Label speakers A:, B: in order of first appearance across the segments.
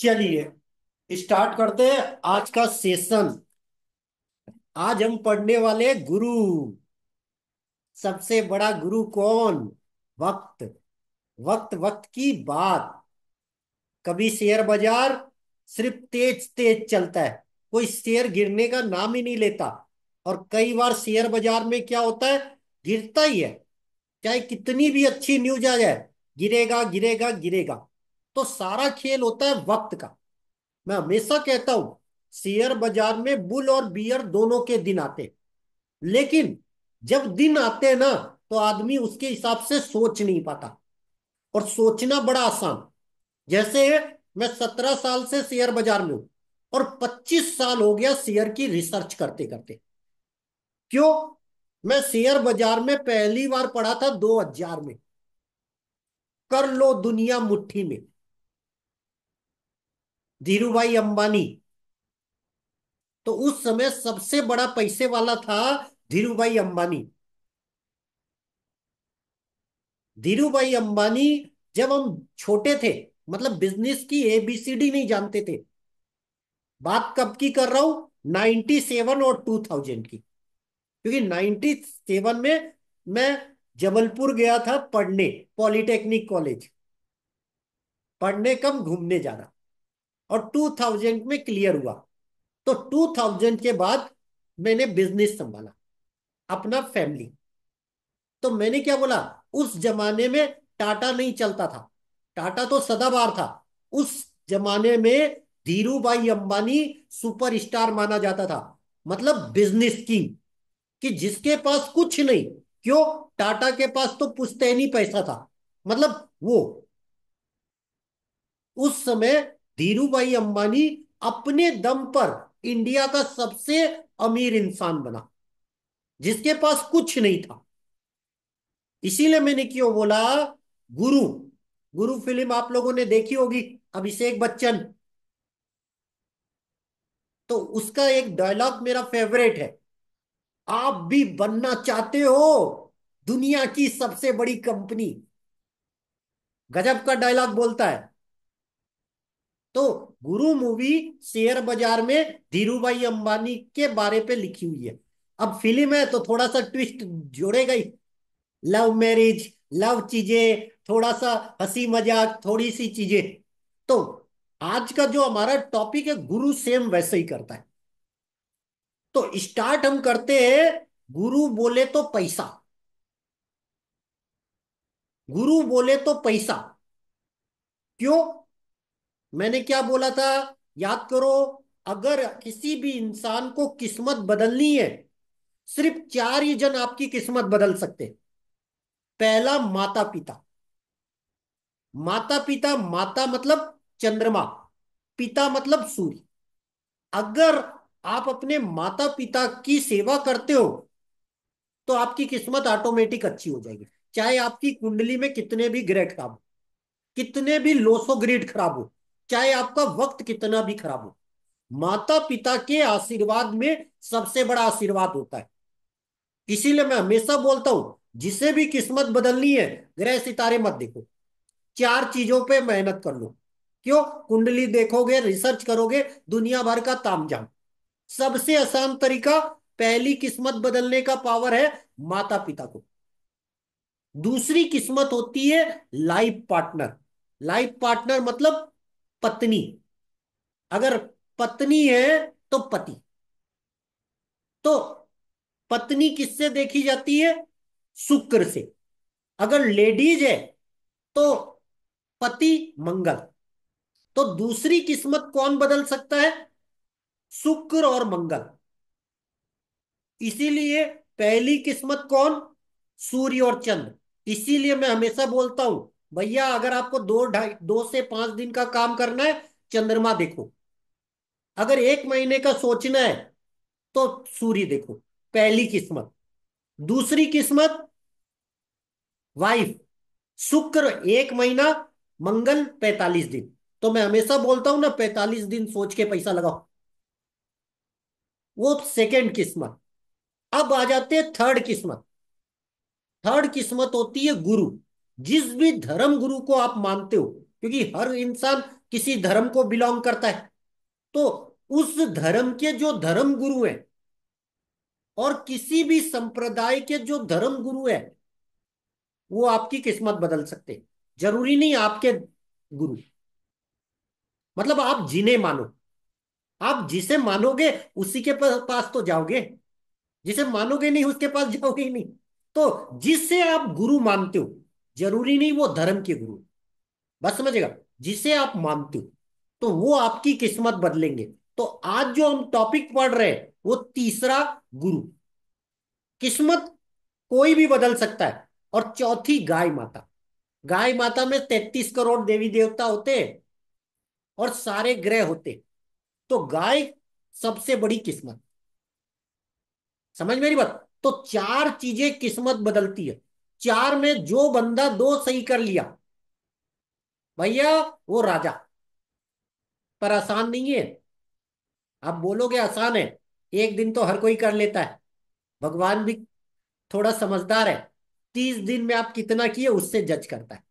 A: चलिए स्टार्ट करते हैं आज का सेशन। आज हम पढ़ने वाले हैं गुरु। सबसे बड़ा गुरु कौन? वक्त। वक्त वक्त की बात। कभी शेयर बाजार सिर्फ तेज तेज चलता है, कोई शेयर गिरने का नाम ही नहीं लेता। और कई बार शेयर बाजार में क्या होता है, गिरता ही है। चाहे कितनी भी अच्छी न्यूज आ जाए, गिरेगा गिरेगा गिरेगा। तो सारा खेल होता है वक्त का। मैं हमेशा कहता हूं, शेयर बाजार में बुल और बियर दोनों के दिन आते हैं। लेकिन जब दिन आते हैं ना, तो आदमी उसके हिसाब से सोच नहीं पाता। और सोचना बड़ा आसान। जैसे मैं 17 साल से शेयर बाजार में हूं, और 25 साल हो गया शेयर की रिसर्च करते करते। क्यों? मैं शेयर बाजार में पहली बार पढ़ा था 2000 में। कर लो दुनिया मुट्ठी में, धीरू भाई अंबानी। तो उस समय सबसे बड़ा पैसे वाला था धीरू भाई अंबानी। धीरू भाई अंबानी, जब हम छोटे थे, मतलब बिजनेस की एबीसीडी नहीं जानते थे। बात कब की कर रहा हूं? 97 और 2000 की। क्योंकि 97 में मैं जबलपुर गया था पढ़ने, पॉलिटेक्निक कॉलेज। पढ़ने कम, घूमने जाना। और 2000 में क्लियर हुआ। तो 2000 के बाद मैंने बिजनेस संभाला, अपना फैमिली। तो मैंने क्या बोला, उस जमाने में टाटा नहीं चलता था। टाटा तो सदाबहार था। उस जमाने में धीरू भाई अंबानी सुपरस्टार माना जाता था। मतलब बिजनेस किंग। कि जिसके पास कुछ नहीं। क्यों? टाटा के पास तो पुश्तैनी पैसा था। मतलब वो उस समय धीरू भाई अंबानी अपने दम पर इंडिया का सबसे अमीर इंसान बना, जिसके पास कुछ नहीं था। इसीलिए मैंने क्यों बोला, गुरु। गुरु फिल्म आप लोगों ने देखी होगी, अभिषेक बच्चन। तो उसका एक डायलॉग मेरा फेवरेट है। आप भी बनना चाहते हो दुनिया की सबसे बड़ी कंपनी। गजब का डायलॉग बोलता है। तो गुरु मूवी शेयर बाजार में धीरू भाई अंबानी के बारे पे लिखी हुई है। अब फिल्म है तो थोड़ा सा ट्विस्ट जोड़ेगा ही। लव मैरिज, लव चीजें, थोड़ा सा हंसी मजाक, थोड़ी सी चीजें। तो आज का जो हमारा टॉपिक है, गुरु सेम वैसे ही करता है। तो स्टार्ट हम करते हैं। गुरु बोले तो पैसा। गुरु बोले तो पैसा। क्यों? मैंने क्या बोला था, याद करो। अगर किसी भी इंसान को किस्मत बदलनी है, सिर्फ चार ही जन आपकी किस्मत बदल सकते हैं। पहला, माता पिता। माता पिता, माता मतलब चंद्रमा, पिता मतलब सूर्य। अगर आप अपने माता पिता की सेवा करते हो, तो आपकी किस्मत ऑटोमेटिक अच्छी हो जाएगी। चाहे आपकी कुंडली में कितने भी ग्रह खराब हो, कितने भी लोसो ग्रिड खराब हो, चाहे आपका वक्त कितना भी खराब हो, माता पिता के आशीर्वाद में सबसे बड़ा आशीर्वाद होता है। इसीलिए मैं हमेशा बोलता हूं, जिसे भी किस्मत बदलनी है, ग्रह सितारे मत देखो, चार चीजों पे मेहनत कर लो। क्यों? कुंडली देखोगे, रिसर्च करोगे, दुनिया भर का तामझाम। सबसे आसान तरीका, पहली किस्मत बदलने का पावर है माता पिता को। दूसरी किस्मत होती है लाइफ पार्टनर। लाइफ पार्टनर मतलब पत्नी। अगर पत्नी है तो पति। तो पत्नी किससे देखी जाती है? शुक्र से। अगर लेडीज है तो पति मंगल। तो दूसरी किस्मत कौन बदल सकता है? शुक्र और मंगल। इसीलिए पहली किस्मत कौन? सूर्य और चंद्र। इसीलिए मैं हमेशा बोलता हूं, भैया अगर आपको 2 से 5 दिन का काम करना है, चंद्रमा देखो। अगर 1 महीने का सोचना है, तो सूर्य देखो। पहली किस्मत। दूसरी किस्मत, वाइफ। शुक्र 1 महीना, मंगल 45 दिन। तो मैं हमेशा बोलता हूं ना, 45 दिन सोच के पैसा लगाओ। वो सेकंड किस्मत। अब आ जाते हैं थर्ड किस्मत। थर्ड किस्मत होती है गुरु। जिस भी धर्म गुरु को आप मानते हो, क्योंकि हर इंसान किसी धर्म को बिलोंग करता है। तो उस धर्म के जो धर्म गुरु हैं और किसी भी संप्रदाय के जो धर्म गुरु हैं, वो आपकी किस्मत बदल सकते हैं। जरूरी नहीं आपके गुरु, मतलब आप जिन्हें मानो, आप जिसे मानोगे उसी के पास तो जाओगे। जिसे मानोगे नहीं उसके पास जाओगे ही नहीं। तो जिससे आप गुरु मानते हो, जरूरी नहीं वो धर्म के गुरु, बस समझेगा, जिसे आप मानते हो, तो वो आपकी किस्मत बदलेंगे। तो आज जो हम टॉपिक पढ़ रहे हैं वो तीसरा गुरु। किस्मत कोई भी बदल सकता है। और चौथी गाय माता। गाय माता में 33 करोड़ देवी देवता होते हैं और सारे ग्रह होते हैं। तो गाय सबसे बड़ी किस्मत। समझ मेरी बात? तो चार चीजें किस्मत बदलती है। चार में जो बंदा दो सही कर लिया, भैया वो राजा। पर आसान नहीं है। आप बोलोगे आसान है, एक दिन तो हर कोई कर लेता है। भगवान भी थोड़ा समझदार है। 30 दिन में आप कितना किए उससे जज करता है।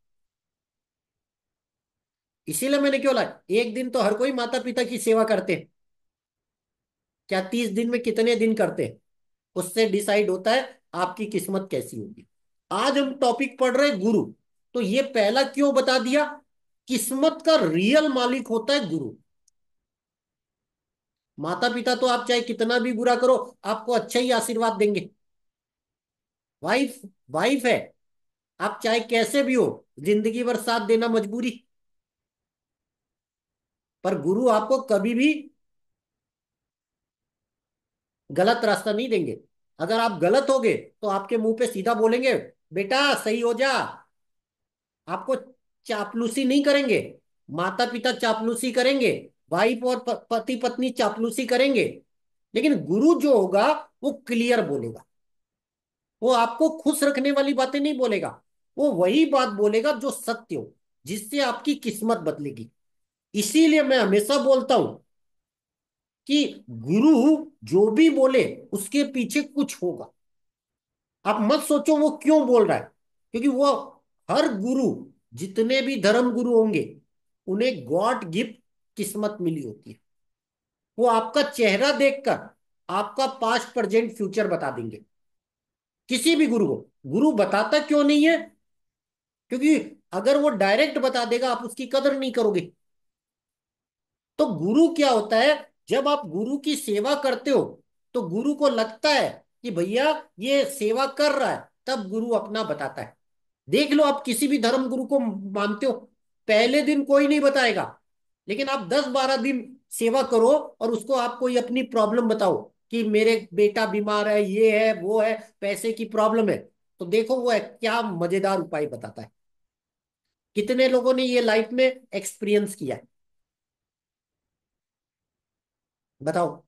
A: इसीलिए मैंने क्यों बोला, एक दिन तो हर कोई माता पिता की सेवा करते हैं। क्या 30 दिन में कितने दिन करते हैं, उससे डिसाइड होता है आपकी किस्मत कैसी होगी। आज हम टॉपिक पढ़ रहे हैं गुरु। तो ये पहला क्यों बता दिया, किस्मत का रियल मालिक होता है गुरु। माता पिता तो आप चाहे कितना भी बुरा करो, आपको अच्छा ही आशीर्वाद देंगे। वाइफ, वाइफ है, आप चाहे कैसे भी हो, जिंदगी भर साथ देना मजबूरी। पर गुरु आपको कभी भी गलत रास्ता नहीं देंगे। अगर आप गलत होगे तो आपके मुंह पे सीधा बोलेंगे, बेटा सही हो जा। आपको चापलूसी नहीं करेंगे। माता पिता चापलूसी करेंगे, वाइफ और पति पत्नी चापलूसी करेंगे, लेकिन गुरु जो होगा वो क्लियर बोलेगा। वो आपको खुश रखने वाली बातें नहीं बोलेगा। वो वही बात बोलेगा जो सत्य हो, जिससे आपकी किस्मत बदलेगी। इसीलिए मैं हमेशा बोलता हूं कि गुरु जो भी बोले उसके पीछे कुछ होगा। आप मत सोचो वो क्यों बोल रहा है, क्योंकि वो, हर गुरु, जितने भी धर्म गुरु होंगे, उन्हें गॉड गिफ्ट किस्मत मिली होती है। वो आपका चेहरा देखकर आपका पास्ट प्रेजेंट फ्यूचर बता देंगे। किसी भी गुरु को। गुरु बताता क्यों नहीं है, क्योंकि अगर वो डायरेक्ट बता देगा आप उसकी कदर नहीं करोगे। तो गुरु क्या होता है, जब आप गुरु की सेवा करते हो तो गुरु को लगता है कि भैया ये सेवा कर रहा है, तब गुरु अपना बताता है। देख लो, आप किसी भी धर्म गुरु को मानते हो, पहले दिन कोई नहीं बताएगा, लेकिन आप 10-12 दिन सेवा करो और उसको आप कोई अपनी प्रॉब्लम बताओ कि मेरे बेटा बीमार है, ये है वो है, पैसे की प्रॉब्लम है, तो देखो वो क्या मजेदार उपाय बताता है। कितने लोगों ने ये लाइफ में एक्सपीरियंस किया है, बताओ।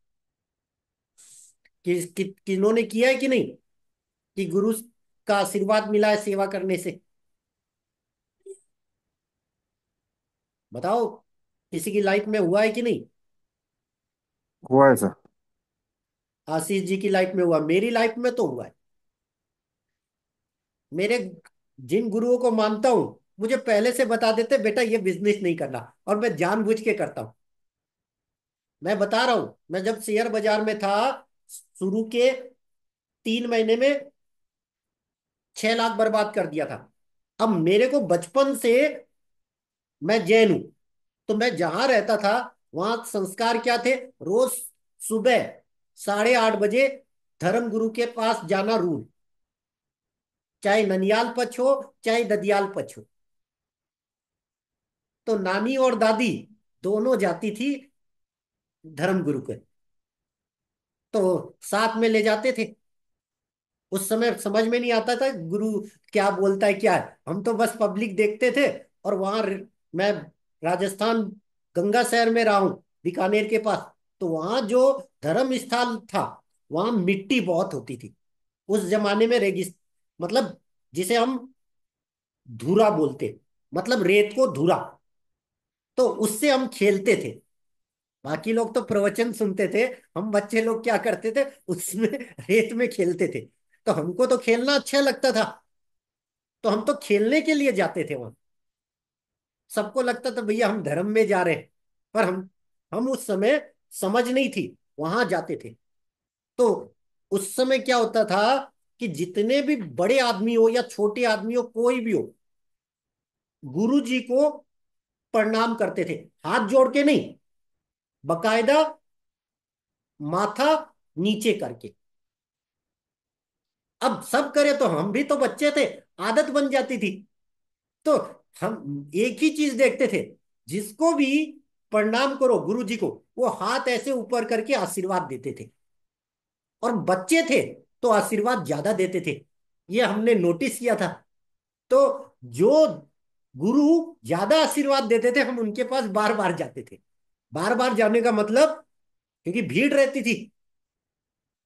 A: किन्होंने किया है कि नहीं, कि गुरु का आशीर्वाद मिला है सेवा करने से? बताओ, किसी की लाइफ में हुआ है कि नहीं?
B: हुआ है सर।
A: आशीष जी की लाइफ में हुआ, मेरी लाइफ में तो हुआ है। मेरे जिन गुरुओं को मानता हूं, मुझे पहले से बता देते बेटा ये बिजनेस नहीं करना, और मैं जानबूझ के करता हूं। मैं बता रहा हूं, मैं जब शेयर बाजार में था, शुरू के 3 महीने में 6 लाख बर्बाद कर दिया था। अब मेरे को बचपन से, मैं जैन हूं, तो मैं जहां रहता था वहां संस्कार क्या थे, रोज सुबह 8:30 बजे धर्म गुरु के पास जाना रूल। चाहे ननियाल पक्ष हो, चाहे ददियाल पक्ष हो। तो नानी और दादी दोनों जाती थी धर्म गुरु के, तो साथ में ले जाते थे। उस समय समझ में नहीं आता था गुरु क्या बोलता है क्या है, हम तो बस पब्लिक देखते थे। और वहां मैं राजस्थान गंगा शहर में रहा हूं, बीकानेर के पास। तो वहां जो धर्म स्थल था, वहां मिट्टी बहुत होती थी। उस जमाने में रेगिस, मतलब जिसे हम धूरा बोलते, मतलब रेत को धूरा। तो उससे हम खेलते थे। बाकी लोग तो प्रवचन सुनते थे, हम बच्चे लोग क्या करते थे, उसमें रेत में खेलते थे। तो हमको तो खेलना अच्छा लगता था, तो हम तो खेलने के लिए जाते थे वहां। सबको लगता था भैया हम धर्म में जा रहे हैं। पर हम उस समय समझ नहीं थी, वहां जाते थे। तो उस समय क्या होता था कि जितने भी बड़े आदमी हो या छोटे आदमी हो, कोई भी हो, गुरु जी को प्रणाम करते थे। हाथ जोड़ के नहीं, बकायदा माथा नीचे करके। अब सब करे तो हम भी तो बच्चे थे, आदत बन जाती थी। तो हम एक ही चीज देखते थे, जिसको भी प्रणाम करो गुरु जी को, वो हाथ ऐसे ऊपर करके आशीर्वाद देते थे। और बच्चे थे तो आशीर्वाद ज्यादा देते थे, ये हमने नोटिस किया था। तो जो गुरु ज्यादा आशीर्वाद देते थे, हम उनके पास बार बार जाते थे। बार बार जाने का मतलब, क्योंकि भीड़ रहती थी,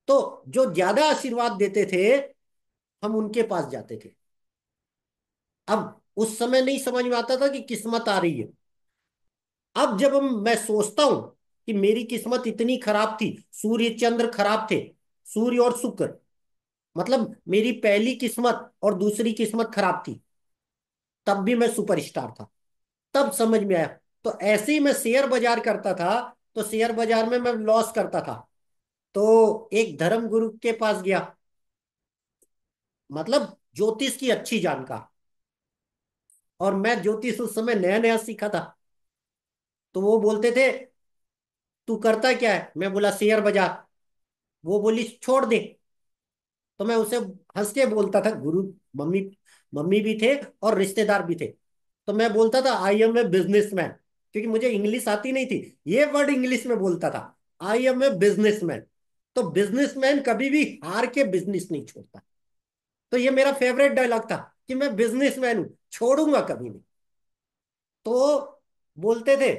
A: तो जो ज्यादा आशीर्वाद देते थे हम उनके पास जाते थे। अब उस समय नहीं समझ में आता था कि किस्मत आ रही है। अब जब मैं सोचता हूं कि मेरी किस्मत इतनी खराब थी, सूर्य चंद्र खराब थे, सूर्य और शुक्र, मतलब मेरी पहली किस्मत और दूसरी किस्मत खराब थी, तब भी मैं सुपरस्टार था। तब समझ में आया। तो ऐसे ही मैं शेयर बाजार करता था, तो शेयर बाजार में मैं लॉस करता था। तो एक धर्म गुरु के पास गया, मतलब ज्योतिष की अच्छी जानकार, और मैं ज्योतिष उस समय नया नया सीखा था। तो वो बोलते थे तू करता क्या है, मैं बोला शेयर बाजार। वो बोली छोड़ दे। तो मैं उसे हंस के बोलता था, गुरु, मम्मी मम्मी भी थे और रिश्तेदार भी थे। तो मैं बोलता था आई एम ए बिजनेसमैन, क्योंकि मुझे इंग्लिश आती नहीं थी। ये वर्ड इंग्लिश में बोलता था, आई एम ए बिजनेसमैन। तो बिजनेसमैन कभी भी हार के बिजनेस नहीं छोड़ता। तो ये मेरा फेवरेट डायलॉग था कि मैं बिजनेसमैन हूं, छोड़ूंगा कभी नहीं। तो बोलते थे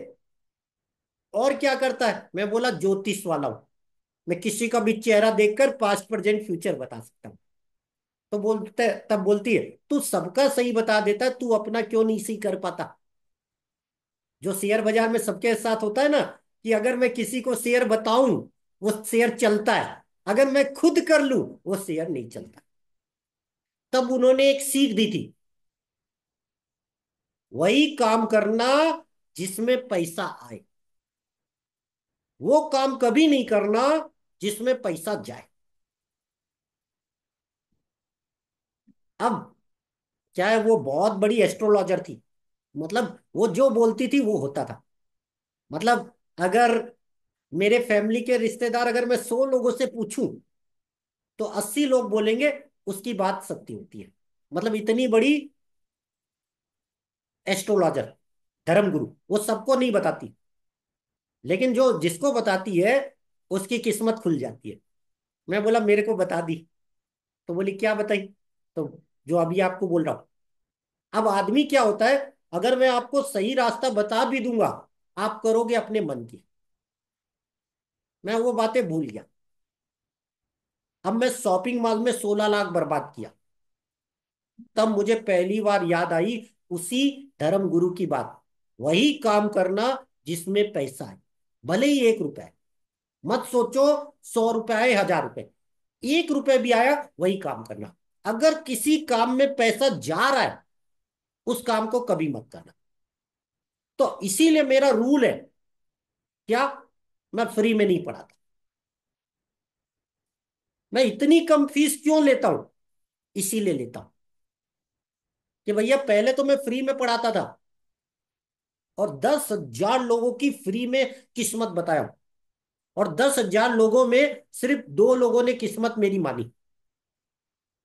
A: और क्या करता है, मैं बोला ज्योतिष वाला हूं, मैं किसी का भी चेहरा देखकर पास्ट प्रेजेंट फ्यूचर बता सकता हूँ। तो बोलते, तब बोलती है तू सबका सही बता देता है, तू अपना क्यों नहीं सही कर पाता। जो शेयर बाजार में सबके साथ होता है ना, कि अगर मैं किसी को शेयर बताऊं वो शेयर चलता है, अगर मैं खुद कर लूं वो शेयर नहीं चलता। तब उन्होंने एक सीख दी थी, वही काम करना जिसमें पैसा आए, वो काम कभी नहीं करना जिसमें पैसा जाए। अब चाहे वो बहुत बड़ी एस्ट्रोलॉजर थी, मतलब वो जो बोलती थी वो होता था। मतलब अगर मेरे फैमिली के रिश्तेदार, अगर मैं 100 लोगों से पूछूं तो 80 लोग बोलेंगे उसकी बात सत्य होती है। मतलब इतनी बड़ी एस्ट्रोलॉजर, धर्मगुरु, वो सबको नहीं बताती, लेकिन जो जिसको बताती है उसकी किस्मत खुल जाती है। मैं बोला मेरे को बता दी। तो बोली क्या बताई, तो जो अभी आपको बोल रहा हूं। अब आदमी क्या होता है, अगर मैं आपको सही रास्ता बता भी दूंगा, आप करोगे अपने मन की। मैं वो बातें भूल गया। अब मैं शॉपिंग मॉल में 16 लाख बर्बाद किया। तब मुझे पहली बार याद आई उसी धर्म गुरु की बात, वही काम करना जिसमें पैसा है, भले ही 1 रुपए है। मत सोचो 100 रुपए आए, 1000 रुपए, 1 रुपए भी आया वही काम करना। अगर किसी काम में पैसा जा रहा है, उस काम को कभी मत करना। तो इसीलिए मेरा रूल है, क्या, मैं फ्री में नहीं पढ़ाता। मैं इतनी कम फीस क्यों लेता हूं, इसीलिए लेता हूं कि भैया पहले तो मैं फ्री में पढ़ाता था, और 10,000 लोगों की फ्री में किस्मत बताया, और 10,000 लोगों में सिर्फ 2 लोगों ने किस्मत मेरी मानी।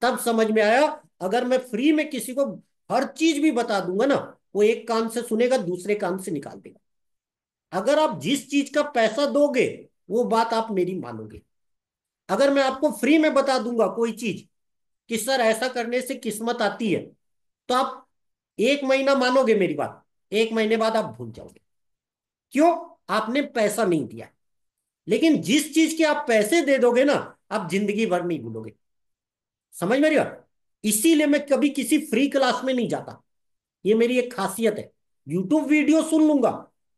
A: तब समझ में आया, अगर मैं फ्री में किसी को हर चीज भी बता दूंगा ना, वो एक कान से सुनेगा दूसरे कान से निकाल देगा। अगर आप जिस चीज का पैसा दोगे, वो बात आप मेरी मानोगे। अगर मैं आपको फ्री में बता दूंगा कोई चीज कि सर ऐसा करने से किस्मत आती है, तो आप 1 महीना मानोगे मेरी बात, 1 महीने बाद आप भूल जाओगे। क्यों, आपने पैसा नहीं दिया। लेकिन जिस चीज के आप पैसे दे दोगे ना, आप जिंदगी भर नहीं भूलोगे। समझ में रही बात? इसीलिए मैं कभी किसी फ्री क्लास में नहीं जाता, ये मेरी एक खासियत है। यूट्यूब वीडियो सुन लूंगा,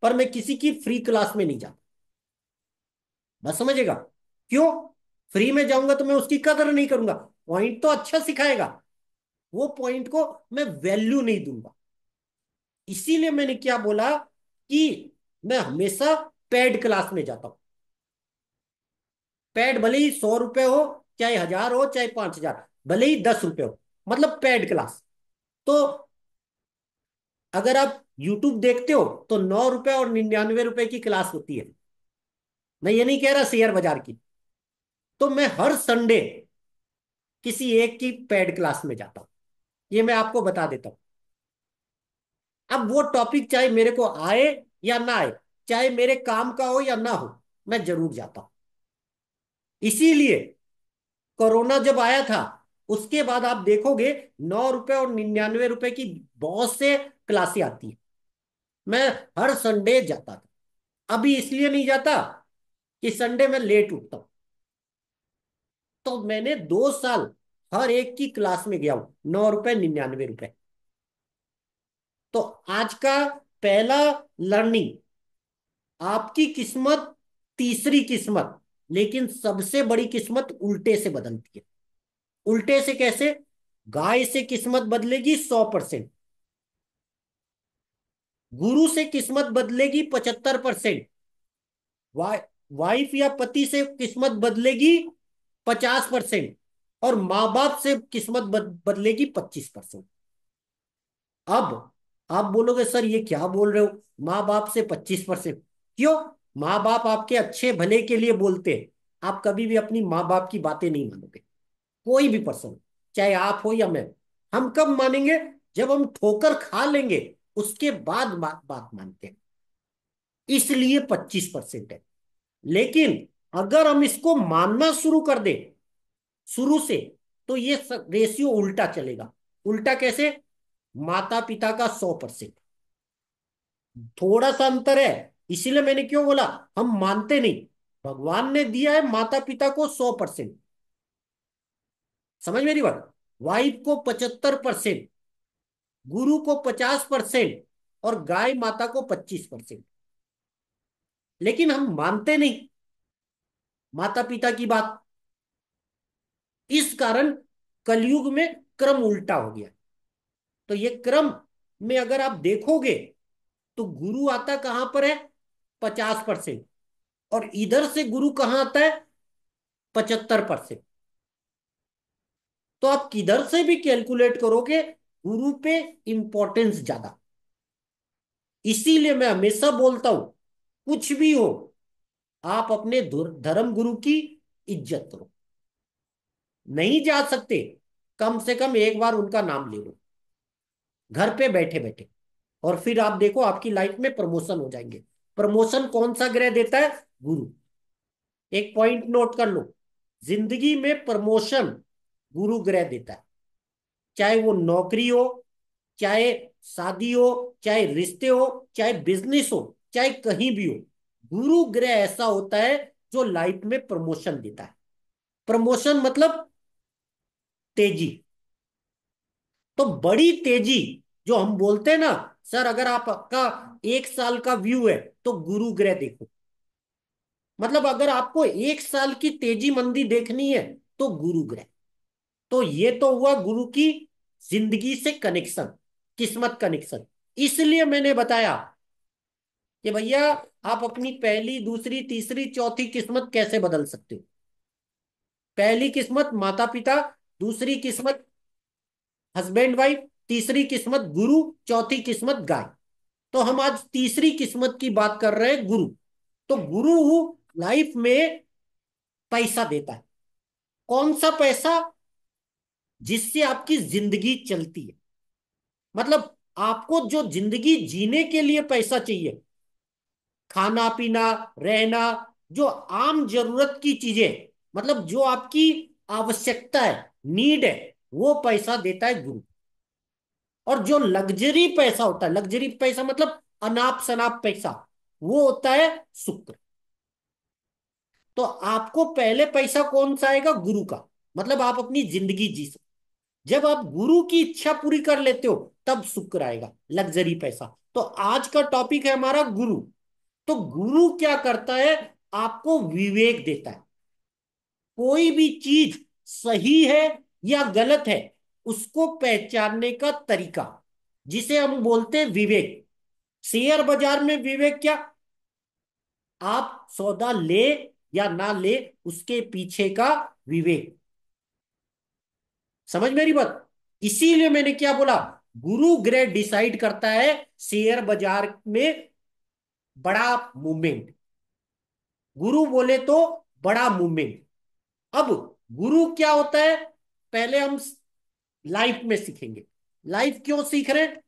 A: पर मैं किसी की फ्री क्लास में नहीं जाता। बस समझेगा, क्यों, फ्री में जाऊंगा तो मैं उसकी कदर नहीं करूंगा। पॉइंट तो अच्छा सिखाएगा, वो पॉइंट को मैं वैल्यू नहीं दूंगा। इसीलिए मैंने क्या बोला कि मैं हमेशा पेड क्लास में जाता हूं। पेड भले ही 100 रुपए हो, चाहे 1000 हो, चाहे 5000, भले ही 10 रुपए हो, मतलब पेड क्लास। तो अगर आप यूट्यूब देखते हो तो 9 रुपए और 99 रुपए की क्लास होती है। मैं ये नहीं कह रहा शेयर बाजार की। तो मैं हर संडे किसी एक की पेड क्लास में जाता हूं। ये मैं आपको बता देता हूं। अब वो टॉपिक चाहे मेरे को आए या ना आए, चाहे मेरे काम का हो या ना हो, मैं जरूर जाता हूं। इसीलिए कोरोना जब आया था, उसके बाद आप देखोगे 9 रुपए और 99 रुपए की बहुत से क्लासें आती है। मैं हर संडे जाता था। अभी इसलिए नहीं जाता कि संडे में लेट उठता हूं। तो मैंने 2 साल हर एक की क्लास में गया हूं, 9 रुपए 99 रुपए। तो आज का पहला लर्निंग, आपकी किस्मत तीसरी किस्मत, लेकिन सबसे बड़ी किस्मत उल्टे से बदलती है। उल्टे से कैसे? गाय से किस्मत बदलेगी 100%, गुरु से किस्मत बदलेगी 75%, वाइफ या पति से किस्मत बदलेगी 50%, और माँ बाप से किस्मत बदलेगी 25%। अब आप बोलोगे सर ये क्या बोल रहे हो, माँ बाप से 25%? क्यों? माँ बाप आपके अच्छे भले के लिए बोलते हैं। आप कभी भी अपनी माँ बाप की बातें नहीं मानोगे। कोई भी पर्सन, चाहे आप हो या मैं। हम कब मानेंगे? जब हम ठोकर खा लेंगे, उसके बाद बात बात मानते हैं। इसलिए 25% है। लेकिन अगर हम इसको मानना शुरू कर दे शुरू से, तो ये रेशियो उल्टा चलेगा। उल्टा कैसे? माता पिता का 100%। थोड़ा सा अंतर है। इसीलिए मैंने क्यों बोला हम मानते नहीं। भगवान ने दिया है माता पिता को 100%। समझ मेरी बात? वाइफ को 75%, गुरु को 50%, और गाय माता को 25%। लेकिन हम मानते नहीं माता पिता की बात। इस कारण कलयुग में क्रम उल्टा हो गया। तो ये क्रम में अगर आप देखोगे, तो गुरु आता कहां पर है? 50%। और इधर से गुरु कहां आता है? 75%। तो आप किधर से भी कैलकुलेट करोगे, गुरु पे इंपॉर्टेंस ज्यादा। इसीलिए मैं हमेशा बोलता हूं, कुछ भी हो, आप अपने धर्म गुरु की इज्जत करो। नहीं जा सकते, कम से कम एक बार उनका नाम ले लो, घर पे बैठे बैठे। और फिर आप देखो आपकी लाइफ में प्रमोशन हो जाएंगे। प्रमोशन कौन सा ग्रह देता है? गुरु। एक पॉइंट नोट कर लो, जिंदगी में प्रमोशन गुरु ग्रह देता है। चाहे वो नौकरी हो, चाहे शादी हो, चाहे रिश्ते हो, चाहे बिजनेस हो, चाहे कहीं भी हो, गुरु ग्रह ऐसा होता है जो लाइफ में प्रमोशन देता है। प्रमोशन मतलब तेजी। तो बड़ी तेजी जो हम बोलते हैं ना, सर अगर आपका 1 साल का व्यू है तो गुरु ग्रह देखो। मतलब अगर आपको 1 साल की तेजी मंदी देखनी है तो गुरु ग्रह। तो ये तो हुआ गुरु की जिंदगी से कनेक्शन, किस्मत कनेक्शन। इसलिए मैंने बताया कि भैया आप अपनी पहली दूसरी तीसरी चौथी किस्मत कैसे बदल सकते हो। पहली किस्मत माता पिता, दूसरी किस्मत हस्बैंड वाइफ, तीसरी किस्मत गुरु, चौथी किस्मत गाय। तो हम आज तीसरी किस्मत की बात कर रहे हैं, गुरु। तो गुरु लाइफ में पैसा देता है। कौन सा पैसा? जिससे आपकी जिंदगी चलती है। मतलब आपको जो जिंदगी जीने के लिए पैसा चाहिए, खाना पीना, रहना, जो आम जरूरत की चीजें, मतलब जो आपकी आवश्यकता है, नीड है, वो पैसा देता है गुरु। और जो लग्जरी पैसा होता है, लग्जरी पैसा मतलब अनाप शनाप पैसा, वो होता है शुक्र। तो आपको पहले पैसा कौन सा आएगा? गुरु का। मतलब आप अपनी जिंदगी जी सकते। जब आप गुरु की इच्छा पूरी कर लेते हो, तब शुक्र आएगा, लग्जरी पैसा। तो आज का टॉपिक है हमारा गुरु। तो गुरु क्या करता है? आपको विवेक देता है। कोई भी चीज सही है या गलत है, उसको पहचानने का तरीका। जिसे हम बोलते हैं विवेक। शेयर बाजार में विवेक क्या? आप सौदा ले या ना ले, उसके पीछे का विवेक। समझ मेरी बात? इसीलिए मैंने क्या बोला, गुरु ग्रह डिसाइड करता है शेयर बाजार में बड़ा मूवमेंट। गुरु बोले तो बड़ा मूवमेंट। अब गुरु क्या होता है, पहले हम लाइफ में सीखेंगे। लाइफ क्यों सीख रहे हैं?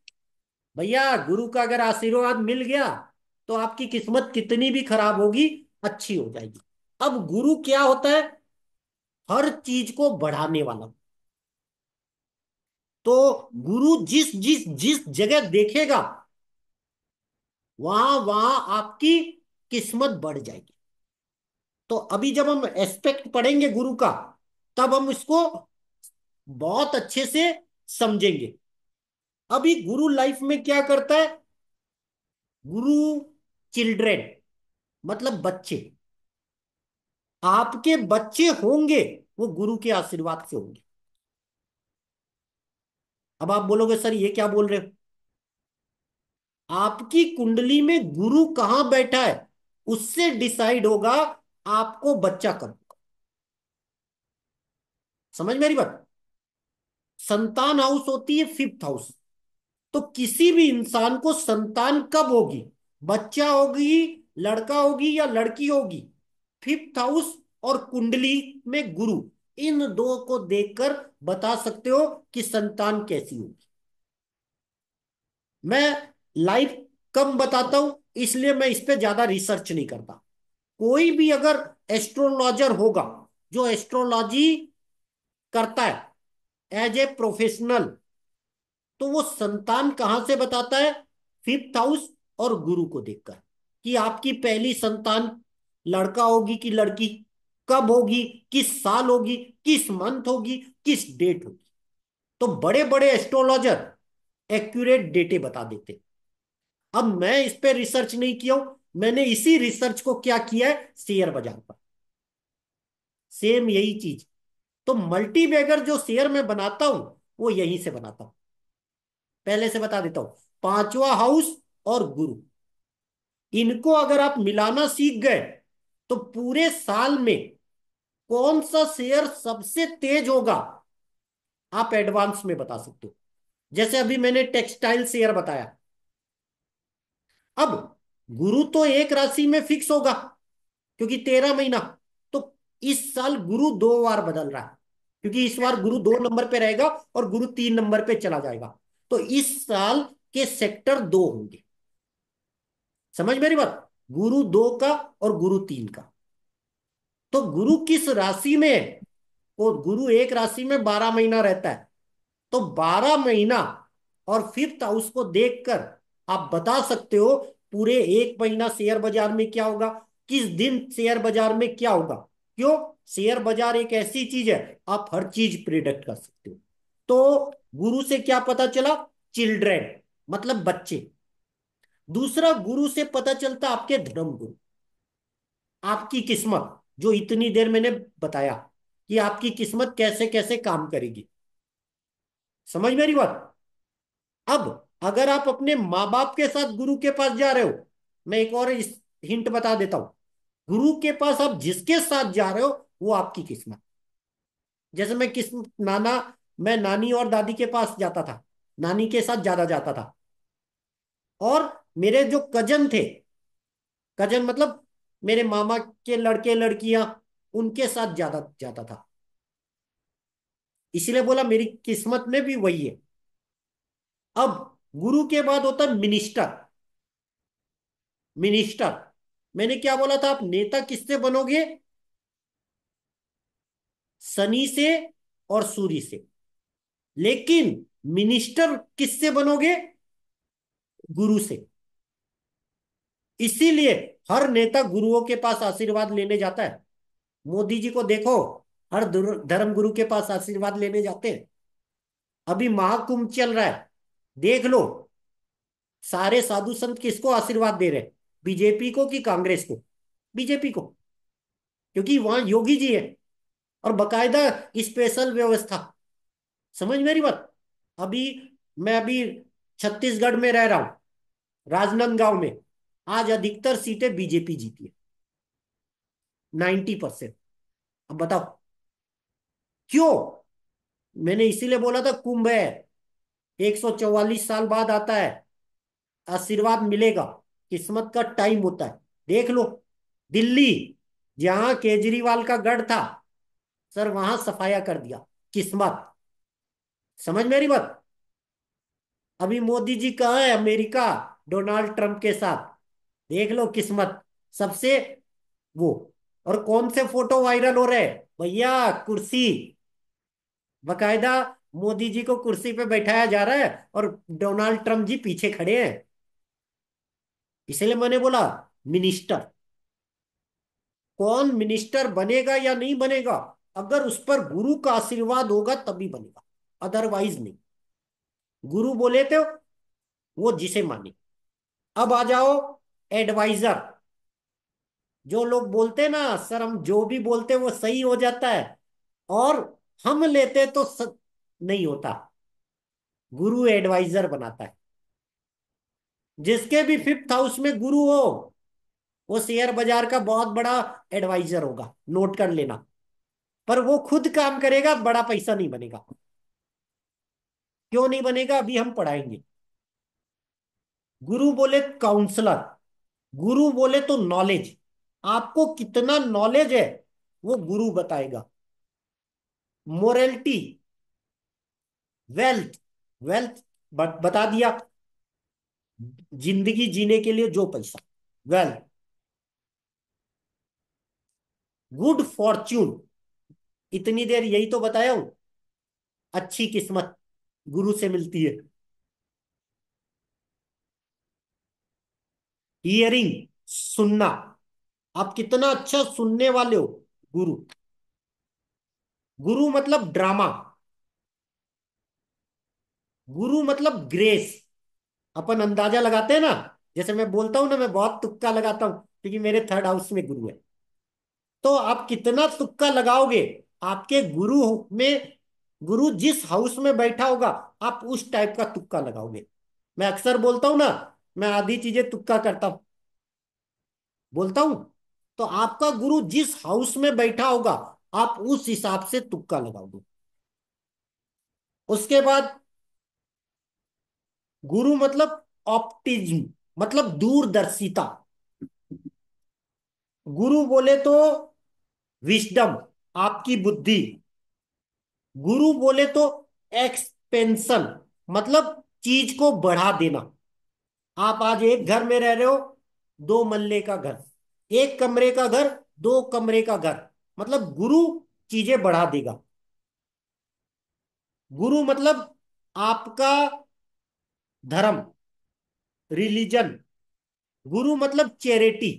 A: भैया, गुरु का अगर आशीर्वाद मिल गया तो आपकी किस्मत कितनी भी खराब होगी, अच्छी हो जाएगी। अब गुरु क्या होता है? हर चीज को बढ़ाने वाला। तो गुरु जिस जिस जिस जगह देखेगा, वहां वहां आपकी किस्मत बढ़ जाएगी। तो अभी जब हम एस्पेक्ट पढ़ेंगे गुरु का, तब हम इसको बहुत अच्छे से समझेंगे। अभी गुरु लाइफ में क्या करता है? गुरु चिल्ड्रेन, मतलब बच्चे, आपके बच्चे होंगे, वो गुरु के आशीर्वाद से होंगे। अब आप बोलोगे सर ये क्या बोल रहे हो? आपकी कुंडली में गुरु कहां बैठा है, उससे डिसाइड होगा आपको बच्चा कब होगा। समझ मेरी बात? संतान हाउस होती है फिफ्थ हाउस। तो किसी भी इंसान को संतान कब होगी, बच्चा होगी, लड़का होगी या लड़की होगी, फिफ्थ हाउस और कुंडली में गुरु, इन दो को देखकर बता सकते हो कि संतान कैसी होगी। मैं लाइफ कम बताता हूं, इसलिए मैं इस पे ज्यादा रिसर्च नहीं करता। कोई भी अगर एस्ट्रोलॉजर होगा जो एस्ट्रोलॉजी करता है एज ए प्रोफेशनल, तो वो संतान कहां से बताता है? फिफ्थ हाउस और गुरु को देखकर, कि आपकी पहली संतान लड़का होगी कि लड़की, कब होगी, किस साल होगी, किस मंथ होगी, किस डेट होगी। तो बड़े बड़े एस्ट्रोलॉजर एक्यूरेट डेटे बता देते। अब मैं इस पे रिसर्च नहीं किया हूं, मैंने इसी रिसर्च को क्या किया है शेयर बाजार पर। सेम यही चीज। तो मल्टीबैगर जो शेयर में बनाता हूं, वो यहीं से बनाता हूं। पहले से बता देता हूं, पांचवा हाउस और गुरु, इनको अगर आप मिलाना सीख गए, तो पूरे साल में कौन सा शेयर सबसे तेज होगा, आप एडवांस में बता सकते हो। जैसे अभी मैंने टेक्सटाइल शेयर बताया। अब गुरु तो एक राशि में फिक्स होगा, क्योंकि 13 महीना। तो इस साल गुरु 2 बार बदल रहा है, क्योंकि इस बार गुरु 2 नंबर पे रहेगा और गुरु 3 नंबर पे चला जाएगा। तो इस साल के सेक्टर 2 होंगे। समझ मेरी बात? गुरु 2 का और गुरु 3 का। तो गुरु किस राशि में है? वो गुरु एक राशि में 12 महीना रहता है। तो 12 महीना और फिफ्थ हाउस को देखकर आप बता सकते हो पूरे एक महीना शेयर बाजार में क्या होगा, किस दिन शेयर बाजार में क्या होगा। क्यों? शेयर बाजार एक ऐसी चीज है, आप हर चीज प्रिडिक्ट कर सकते हो। तो गुरु से क्या पता चला? चिल्ड्रेन, मतलब बच्चे। दूसरा, गुरु से पता चलता आपके धर्म गुरु, आपकी किस्मत, जो इतनी देर मैंने बताया कि आपकी किस्मत कैसे कैसे काम करेगी। समझ मेरी बात? अब अगर आप अपने माँ बाप के साथ गुरु के पास जा रहे हो, मैं एक और इस हिंट बता देता हूं। गुरु के पास आप जिसके साथ जा रहे हो, वो आपकी किस्मत। जैसे मैं नानी और दादी के पास जाता था, नानी के साथ ज्यादा जाता था। और मेरे जो कजन थे, कजन मतलब मेरे मामा के लड़के लड़कियां, उनके साथ ज्यादा जाता था। इसीलिए बोला मेरी किस्मत में भी वही है। अब गुरु के बाद होता है मिनिस्टर। मिनिस्टर, मैंने क्या बोला था, आप नेता किससे बनोगे? शनि से और सूर्य से। लेकिन मिनिस्टर किससे बनोगे? गुरु से। इसीलिए हर नेता गुरुओं के पास आशीर्वाद लेने जाता है। मोदी जी को देखो, हर धर्म गुरु के पास आशीर्वाद लेने जाते हैं। अभी महाकुंभ चल रहा है, देख लो, सारे साधु संत किसको आशीर्वाद दे रहे हैं? बीजेपी को कि कांग्रेस को? बीजेपी को, क्योंकि वहां योगी जी है और बकायदा स्पेशल व्यवस्था। समझ मेरी बात? अभी मैं छत्तीसगढ़ में रह रहा हूं, राजनांदगांव में। आज अधिकतर सीटें बीजेपी जीती है, 90%। अब बताओ क्यों? मैंने इसीलिए बोला था कुंभ है, 144 साल बाद आता है, आशीर्वाद मिलेगा, किस्मत का टाइम होता है। देख लो, दिल्ली, जहां केजरीवाल का गढ़ था, सर वहां सफाया कर दिया, किस्मत। समझ मेरी बात? अभी मोदी जी कहाँ है? अमेरिका, डोनाल्ड ट्रंप के साथ। देख लो किस्मत, सबसे वो। और कौन से फोटो वायरल हो रहे हैं भैया? कुर्सी, बकायदा मोदी जी को कुर्सी पे बैठाया जा रहा है और डोनाल्ड ट्रंप जी पीछे खड़े हैं। इसलिए मैंने बोला मिनिस्टर, कौन मिनिस्टर बनेगा या नहीं बनेगा, अगर उस पर गुरु का आशीर्वाद होगा तभी बनेगा, अदरवाइज नहीं। गुरु बोले तो वो जिसे माने। अब आ जाओ एडवाइजर। जो लोग बोलते ना सर हम जो भी बोलते वो सही हो जाता है, और हम लेते तो नहीं होता। गुरु एडवाइजर बनाता है। जिसके भी फिफ्थ हाउस में गुरु हो, वो शेयर बाजार का बहुत बड़ा एडवाइजर होगा, नोट कर लेना। पर वो खुद काम करेगा, बड़ा पैसा नहीं बनेगा। क्यों नहीं बनेगा? अभी हम पढ़ाएंगे। गुरु बोले काउंसलर, गुरु बोले तो नॉलेज। आपको कितना नॉलेज है वो गुरु बताएगा। मोरलिटी, वेल्थ, वेल्थ बता दिया, जिंदगी जीने के लिए जो पैसा, वेल्थ। गुड फॉर्च्यून, इतनी देर यही तो बताया हूं, अच्छी किस्मत गुरु से मिलती है। हियरिंग, सुनना, आप कितना अच्छा सुनने वाले हो, गुरु। गुरु मतलब ड्रामा, गुरु मतलब ग्रेस। अपन अंदाजा लगाते हैं ना, जैसे मैं बोलता हूं ना, मैं बहुत तुक्का लगाता हूं क्योंकि मेरे थर्ड हाउस में गुरु है। तो आप कितना तुक्का लगाओगे, आपके गुरु में, गुरु जिस हाउस में बैठा होगा, आप उस टाइप का तुक्का लगाओगे। मैं अक्सर बोलता हूं ना, मैं आधी चीजें तुक्का करता हूं, बोलता हूं। तो आपका गुरु जिस हाउस में बैठा होगा, आप उस हिसाब से तुक्का लगाओगे। उसके बाद गुरु मतलब ऑप्टिज्म, मतलब दूरदर्शिता। गुरु बोले तो विजडम, आपकी बुद्धि। गुरु बोले तो एक्सपेंशन, मतलब चीज को बढ़ा देना। आप आज एक घर में रह रहे हो, 2 मल्ले का घर, एक कमरे का घर, 2 कमरे का घर, मतलब गुरु चीजें बढ़ा देगा। गुरु मतलब आपका धर्म, रिलीजन। गुरु मतलब चैरिटी,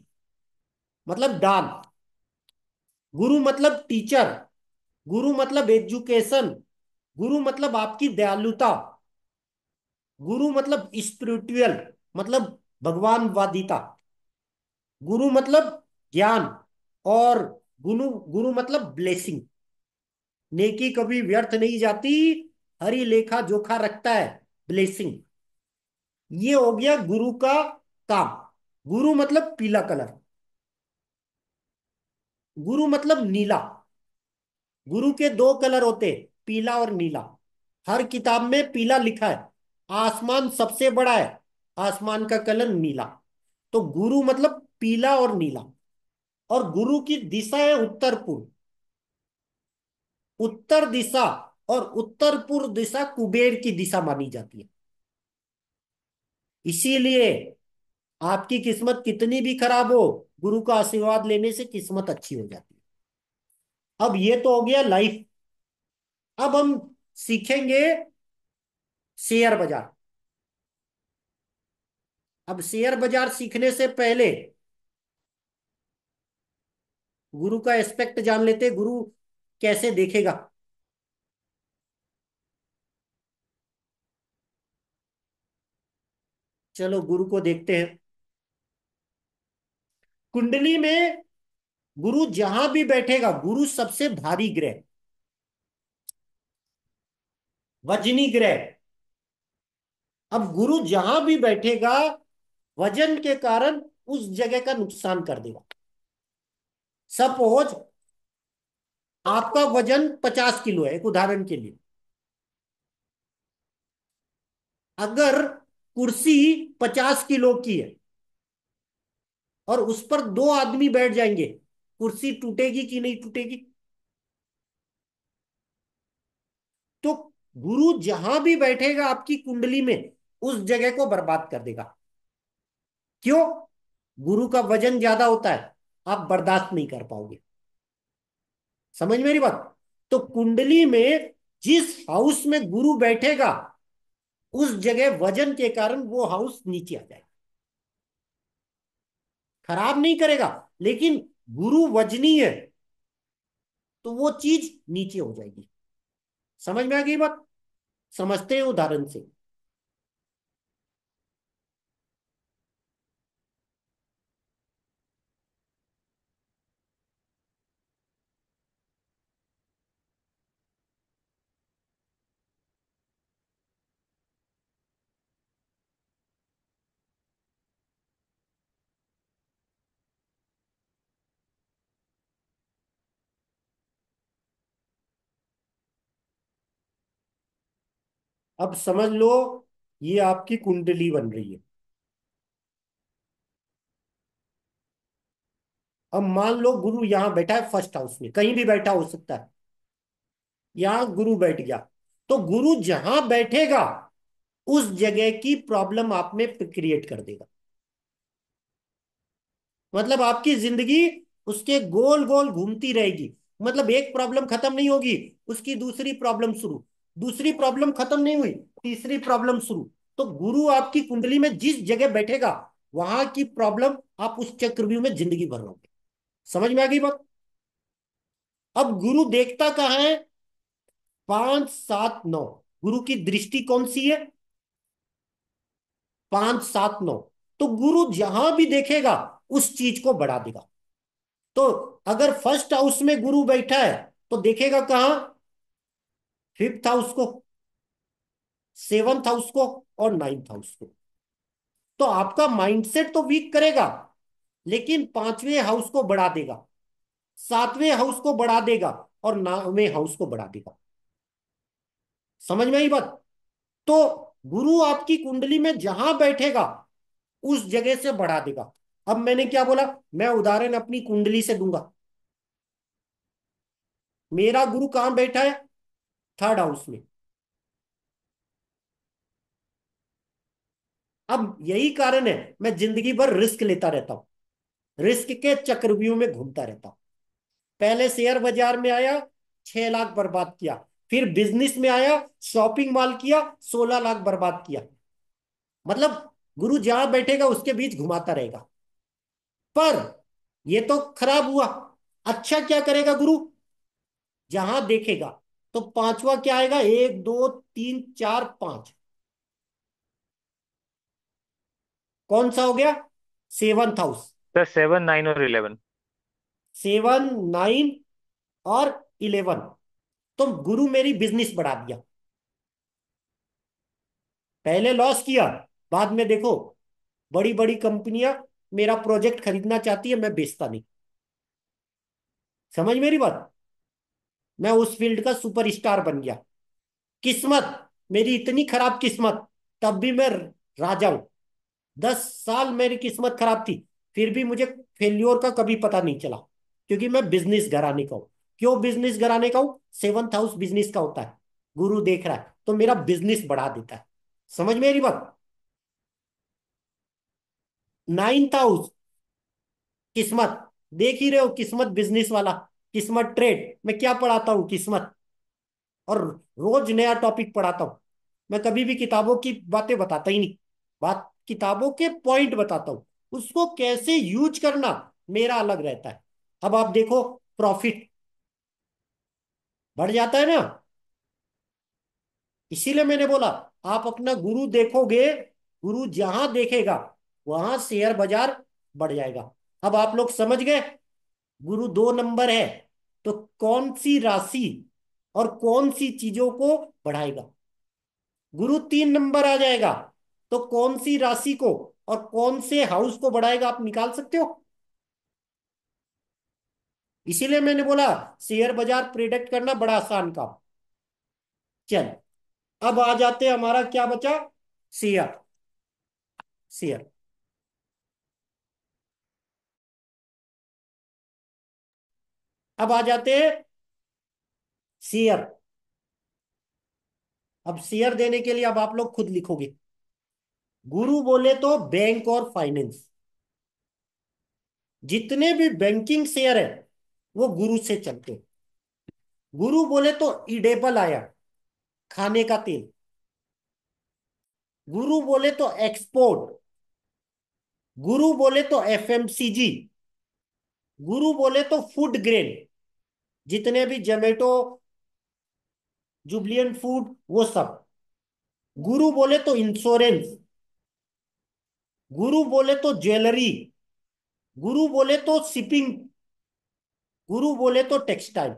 A: मतलब दान। गुरु मतलब टीचर, गुरु मतलब एजुकेशन, गुरु मतलब आपकी दयालुता। गुरु मतलब स्पिरिचुअल, मतलब भगवानवादिता। गुरु मतलब ज्ञान, और गुरु गुरु मतलब ब्लेसिंग। नेकी कभी व्यर्थ नहीं जाती, हरि लेखा जोखा रखता है, ब्लेसिंग। ये हो गया गुरु का काम। गुरु मतलब पीला कलर, गुरु मतलब नीला। गुरु के 2 कलर होते, पीला और नीला। हर किताब में पीला लिखा है, आसमान सबसे बड़ा है, आसमान का कलर नीला। तो गुरु मतलब पीला और नीला। और गुरु की दिशा है उत्तर पूर्व, उत्तर दिशा। और उत्तर पूर्व दिशा कुबेर की दिशा मानी जाती है। इसीलिए आपकी किस्मत कितनी भी खराब हो, गुरु का आशीर्वाद लेने से किस्मत अच्छी हो जाती है। अब ये तो हो गया लाइफ। अब हम सीखेंगे शेयर बाजार। अब शेयर बाजार सीखने से पहले गुरु का एस्पेक्ट जान लेते, गुरु कैसे देखेगा। चलो गुरु को देखते हैं। कुंडली में गुरु जहां भी बैठेगा, गुरु सबसे भारी ग्रह, वजनी ग्रह। अब गुरु जहां भी बैठेगा वजन के कारण उस जगह का नुकसान कर देगा। सपोज आपका वजन 50 किलो है, एक उदाहरण के लिए। अगर कुर्सी 50 किलो की है और उस पर दो आदमी बैठ जाएंगे, कुर्सी टूटेगी कि नहीं टूटेगी? तो गुरु जहां भी बैठेगा आपकी कुंडली में उस जगह को बर्बाद कर देगा। क्यों? गुरु का वजन ज्यादा होता है, आप बर्दाश्त नहीं कर पाओगे। समझ मेरी बात? तो कुंडली में जिस हाउस में गुरु बैठेगा उस जगह वजन के कारण वो हाउस नीचे आ जाएगा। खराब नहीं करेगा, लेकिन गुरु वजनी है तो वो चीज नीचे हो जाएगी। समझ में आ गई बात? समझते हैं उदाहरण से। अब समझ लो, ये आपकी कुंडली बन रही है। अब मान लो गुरु यहां बैठा है, फर्स्ट हाउस में, कहीं भी बैठा हो सकता है। यहां गुरु बैठ गया, तो गुरु जहां बैठेगा उस जगह की प्रॉब्लम आप में क्रिएट कर देगा। मतलब आपकी जिंदगी उसके गोल गोल घूमती रहेगी। मतलब एक प्रॉब्लम खत्म नहीं होगी, उसकी दूसरी प्रॉब्लम शुरू, दूसरी प्रॉब्लम खत्म नहीं हुई, तीसरी प्रॉब्लम शुरू। तो गुरु आपकी कुंडली में जिस जगह बैठेगा वहां की प्रॉब्लम आप उस चक्रव्यूह में जिंदगी भर रहोगे। समझ में आ गई बात? अब गुरु देखता कहाँ है? 5 7 9। गुरु की दृष्टि कौन सी है? 5 7 9। तो गुरु जहां भी देखेगा उस चीज को बढ़ा देगा। तो अगर फर्स्ट हाउस में गुरु बैठा है तो देखेगा कहां? फिफ्थ हाउस को, सेवंथ हाउस को और नाइन्थ हाउस को। तो आपका माइंडसेट तो वीक करेगा, लेकिन पांचवें हाउस को बढ़ा देगा, सातवें हाउस को बढ़ा देगा और नौवें हाउस को बढ़ा देगा। समझ में आई बात? तो गुरु आपकी कुंडली में जहां बैठेगा उस जगह से बढ़ा देगा। अब मैंने क्या बोला? मैं उदाहरण अपनी कुंडली से दूंगा। मेरा गुरु कहां बैठा है? थर्ड हाउस में। अब यही कारण है मैं जिंदगी भर रिस्क लेता रहता हूं, रिस्क के चक्रव्यूह में घूमता रहता हूं। पहले शेयर बाजार में आया, 6 लाख बर्बाद किया। फिर बिजनेस में आया, शॉपिंग मॉल किया, 16 लाख बर्बाद किया। मतलब गुरु जहां बैठेगा उसके बीच घुमाता रहेगा। पर ये तो खराब हुआ। अच्छा क्या करेगा गुरु? जहां देखेगा, तो पांचवा क्या आएगा? 1 2 3 4 5। कौन सा हो गया? Seventh house.
C: सर 7 9 और 11।
A: 7 9 और 11। तो गुरु मेरी बिजनेस बढ़ा दिया। पहले लॉस किया, बाद में देखो बड़ी बड़ी कंपनियां मेरा प्रोजेक्ट खरीदना चाहती है, मैं बेचता नहीं। समझ मेरी बात? मैं उस फील्ड का सुपरस्टार बन गया। किस्मत, मेरी इतनी खराब किस्मत, तब भी मैं राजा हूं। 10 साल मेरी किस्मत खराब थी, फिर भी मुझे फेल्योर का कभी पता नहीं चला, क्योंकि मैं बिजनेस घराने का हूं। क्यों बिजनेस घराने का हूं? सेवंथ हाउस बिजनेस का होता है। गुरु देख रहा है तो मेरा बिजनेस बढ़ा देता है। समझ मेरी बात? नाइन्थ हाउस, किस्मत। देख ही रहे हो, किस्मत बिजनेस वाला, किस्मत ट्रेड। मैं क्या पढ़ाता हूँ? किस्मत। और रोज नया टॉपिक पढ़ाता हूँ। मैं कभी भी किताबों की बातें बताता ही नहीं। बात किताबों के पॉइंट बताता हूँ, उसको कैसे यूज करना मेरा अलग रहता है। अब आप देखो, प्रॉफिट बढ़ जाता है ना। इसीलिए मैंने बोला, आप अपना गुरु देखोगे, गुरु जहां देखेगा वहां शेयर बाजार बढ़ जाएगा। अब आप लोग समझ गए, गुरु 2 नंबर है तो कौन सी राशि और कौन सी चीजों को बढ़ाएगा। गुरु 3 नंबर आ जाएगा तो कौन सी राशि को और कौन से हाउस को बढ़ाएगा, आप निकाल सकते हो। इसीलिए मैंने बोला शेयर बाजार प्रिडिक्ट करना बड़ा आसान काम। चल, अब आ जाते हैं, हमारा क्या बचा, शेयर। शेयर, अब आ जाते हैं शेयर। अब शेयर देने के लिए अब आप लोग खुद लिखोगे। गुरु बोले तो बैंक और फाइनेंस, जितने भी बैंकिंग शेयर है वो गुरु से चलते हैं। गुरु बोले तो इडेबल आया, खाने का तेल। गुरु बोले तो एक्सपोर्ट। गुरु बोले तो एफएमसीजी। गुरु बोले तो फूड ग्रेन, जितने भी जोमेटो, जुबलियन फूड, वो सब। गुरु बोले तो इंश्योरेंस। गुरु बोले तो ज्वेलरी। गुरु बोले तो शिपिंग। गुरु बोले तो टेक्सटाइल।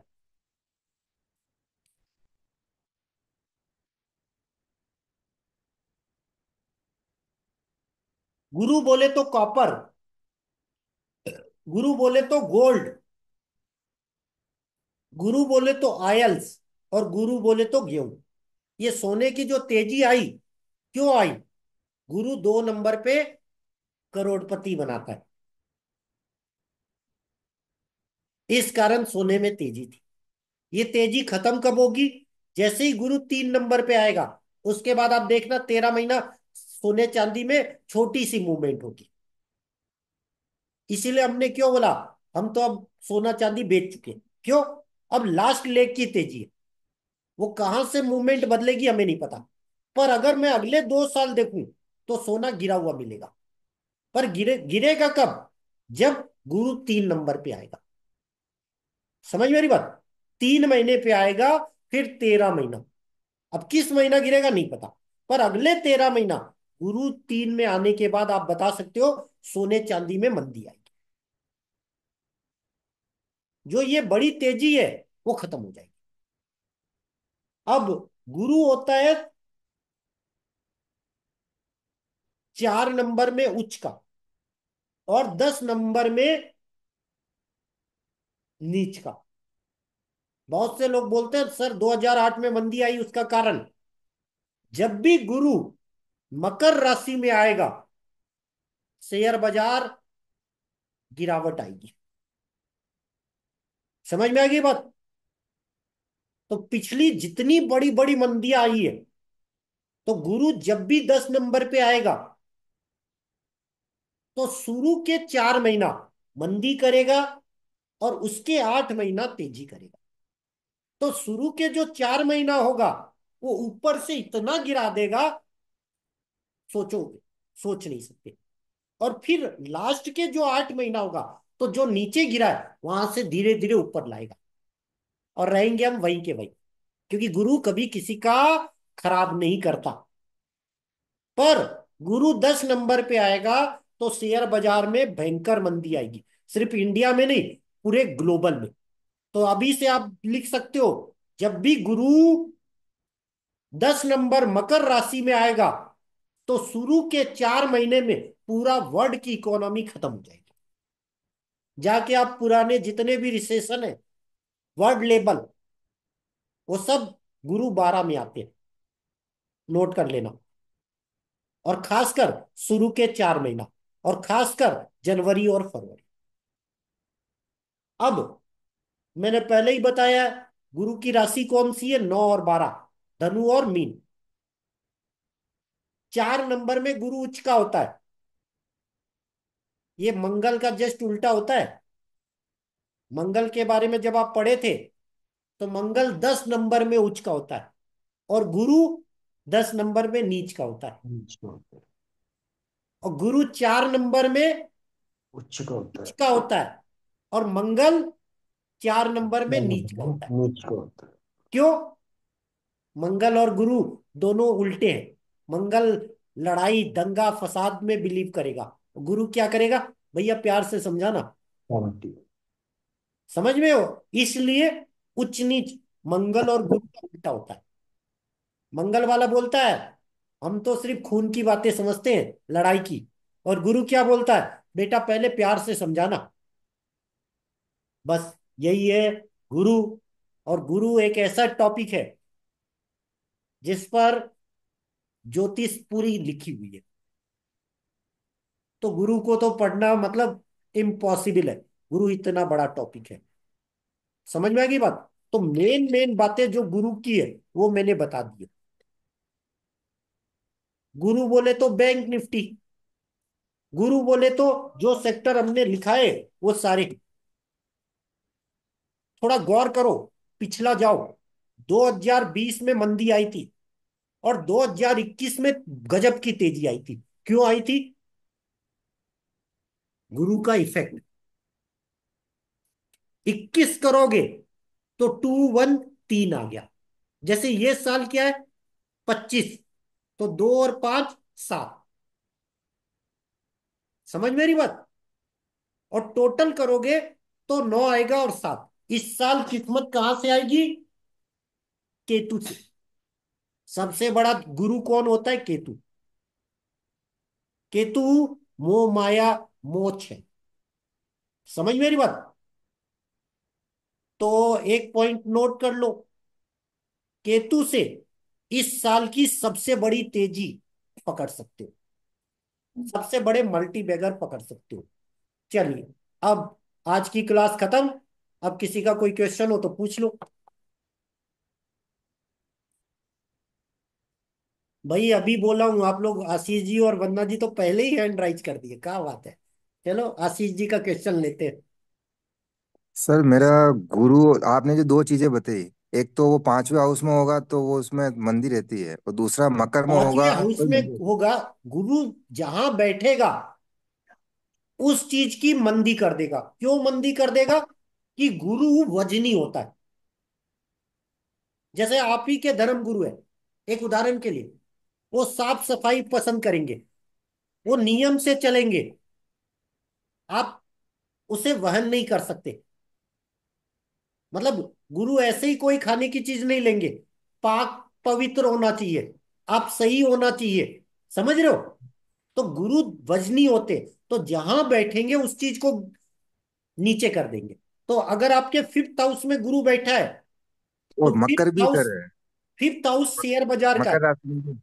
A: गुरु बोले तो कॉपर। गुरु बोले तो गोल्ड। गुरु बोले तो आयल्स। और गुरु बोले तो गेहूं। ये सोने की जो तेजी आई, क्यों आई? गुरु 2 नंबर पे करोड़पति बनाता है, इस कारण सोने में तेजी थी। ये तेजी खत्म कब होगी? जैसे ही गुरु 3 नंबर पे आएगा, उसके बाद आप देखना 13 महीना सोने चांदी में छोटी सी मूवमेंट होगी। इसीलिए हमने क्यों बोला, हम तो अब सोना चांदी बेच चुके हैं। क्यों? अब लास्ट लेग की तेजी है। वो कहां से मूवमेंट बदलेगी हमें नहीं पता, पर अगर मैं अगले 2 साल देखूं तो सोना गिरा हुआ मिलेगा। पर गिरेगा कब? जब गुरु 3 नंबर पे आएगा। समझ मेरी बात? 3 महीने पे आएगा, फिर 13 महीना। अब किस महीना गिरेगा नहीं पता, पर अगले 13 महीना गुरु 3 में आने के बाद आप बता सकते हो सोने चांदी में मंदी आएगी। जो ये बड़ी तेजी है वो खत्म हो जाएगी। अब गुरु होता है 4 नंबर में उच्च का, और 10 नंबर में नीच का। बहुत से लोग बोलते हैं सर 2008 में मंदी आई, उसका कारण, जब भी गुरु मकर राशि में आएगा शेयर बाजार गिरावट आएगी। समझ में आ गई बात? तो पिछली जितनी बड़ी बड़ी मंदियां आई है, तो गुरु जब भी 10 नंबर पे आएगा तो शुरू के 4 महीना मंदी करेगा, और उसके 8 महीना तेजी करेगा। तो शुरू के जो 4 महीना होगा वो ऊपर से इतना गिरा देगा, सोचोगे, सोच नहीं सकते। और फिर लास्ट के जो 8 महीना होगा, तो जो नीचे गिरा है वहां से धीरे धीरे ऊपर लाएगा, और रहेंगे हम वहीं के वहीं। क्योंकि गुरु कभी किसी का खराब नहीं करता। पर गुरु 10 नंबर पे आएगा तो शेयर बाजार में भयंकर मंदी आएगी, सिर्फ इंडिया में नहीं, पूरे ग्लोबल में। तो अभी से आप लिख सकते हो, जब भी गुरु 10 नंबर मकर राशि में आएगा तो शुरू के 4 महीने में पूरा वर्ल्ड की इकोनॉमी खत्म हो जाएगी। जाके आप पुराने जितने भी रिसेशन है वर्ल्ड लेवल, वो सब गुरु 12 में आते हैं, नोट कर लेना। और खासकर शुरू के 4 महीना, और खासकर जनवरी और फरवरी। अब मैंने पहले ही बताया, गुरु की राशि कौन सी है, 9 और 12, धनु और मीन। 4 नंबर में गुरु उच्च का होता है, ये मंगल का जस्ट उल्टा होता है। मंगल के बारे में जब आप पढ़े थे, तो मंगल 10 नंबर में उच्च का होता है, और गुरु 10 नंबर में नीच का होता है।
B: नीच का होता है।
A: और गुरु 4 नंबर में
B: उच्च का होता
A: उच्च
B: है।
A: का होता है, और मंगल 4 नंबर में नीच का होता है।
B: नीच का होता है।
A: क्यों? मंगल और गुरु दोनों उल्टे हैं। मंगल लड़ाई दंगा फसाद में बिलीव करेगा, गुरु क्या करेगा? भैया प्यार से समझाना।
B: शांति।
A: समझ में हो? इसलिए उच्च नीच मंगल और गुरु का उल्टा होता है। मंगल वाला बोलता है हम तो सिर्फ खून की बातें समझते हैं, लड़ाई की। और गुरु क्या बोलता है, बेटा पहले प्यार से समझाना। बस यही है गुरु। और गुरु एक ऐसा टॉपिक है जिस पर ज्योतिष पूरी लिखी हुई है। तो गुरु को तो पढ़ना मतलब इम्पॉसिबल है। गुरु इतना बड़ा टॉपिक है। समझ में आ गई बात? तो मेन मेन बातें जो गुरु की है वो मैंने बता दी है। गुरु बोले तो बैंक निफ्टी, गुरु बोले तो जो सेक्टर हमने लिखा है वो सारे। थोड़ा गौर करो, पिछला जाओ। 2020 में मंदी आई थी और 2021 में गजब की तेजी आई थी। क्यों आई थी? गुरु का इफेक्ट। 21 करोगे तो 213 आ गया। जैसे ये साल क्या है, 25, तो 2 और 5 7। समझ मेरी बात? और टोटल करोगे तो 9 आएगा और 7। इस साल किस्मत कहां से आएगी? केतु से। सबसे बड़ा गुरु कौन होता है? केतु। केतु मोह माया मोक्ष है। समझ मेरी बात? तो एक पॉइंट नोट कर लो, केतु से इस साल की सबसे बड़ी तेजी पकड़ सकते हो, सबसे बड़े मल्टी बैगर पकड़ सकते हो। चलिए, अब आज की क्लास खत्म। अब किसी का कोई क्वेश्चन हो तो पूछ लो। भाई अभी बोला हूं, आप लोग आशीष जी और वंदना जी तो पहले ही हैंड राइज कर दिए, क्या बात है। चलो आशीष जी का क्वेश्चन लेते हैं।
D: सर मेरा गुरु, आपने जो दो चीजें बताई, एक तो वो पांचवें हाउस में होगा तो वो उसमें मंदी रहती है, और दूसरा मकर में
A: पांचवें
D: होगा
A: हाउस
D: तो
A: में
D: मंदी रहती है।
A: होगा, गुरु जहां बैठेगा उस चीज की मंदी कर देगा। क्यों मंदी कर देगा? कि गुरु वजनी होता है। जैसे आप ही के धर्म गुरु है, एक उदाहरण के लिए, वो साफ सफाई पसंद करेंगे, वो नियम से चलेंगे। आप उसे वहन नहीं कर सकते। मतलब गुरु ऐसे ही कोई खाने की चीज नहीं लेंगे। पाक पवित्र होना चाहिए, आप सही होना चाहिए। समझ रहे हो? तो गुरु वजनी होते, तो जहां बैठेंगे उस चीज को नीचे कर देंगे। तो अगर आपके फिफ्थ हाउस में गुरु बैठा है, तो
D: और मकर
A: फिफ्थ
D: भी
A: हाउस,
D: सर है।
A: फिफ्थ हाउस शेयर बाजार का है।
D: मकर राशि में भी।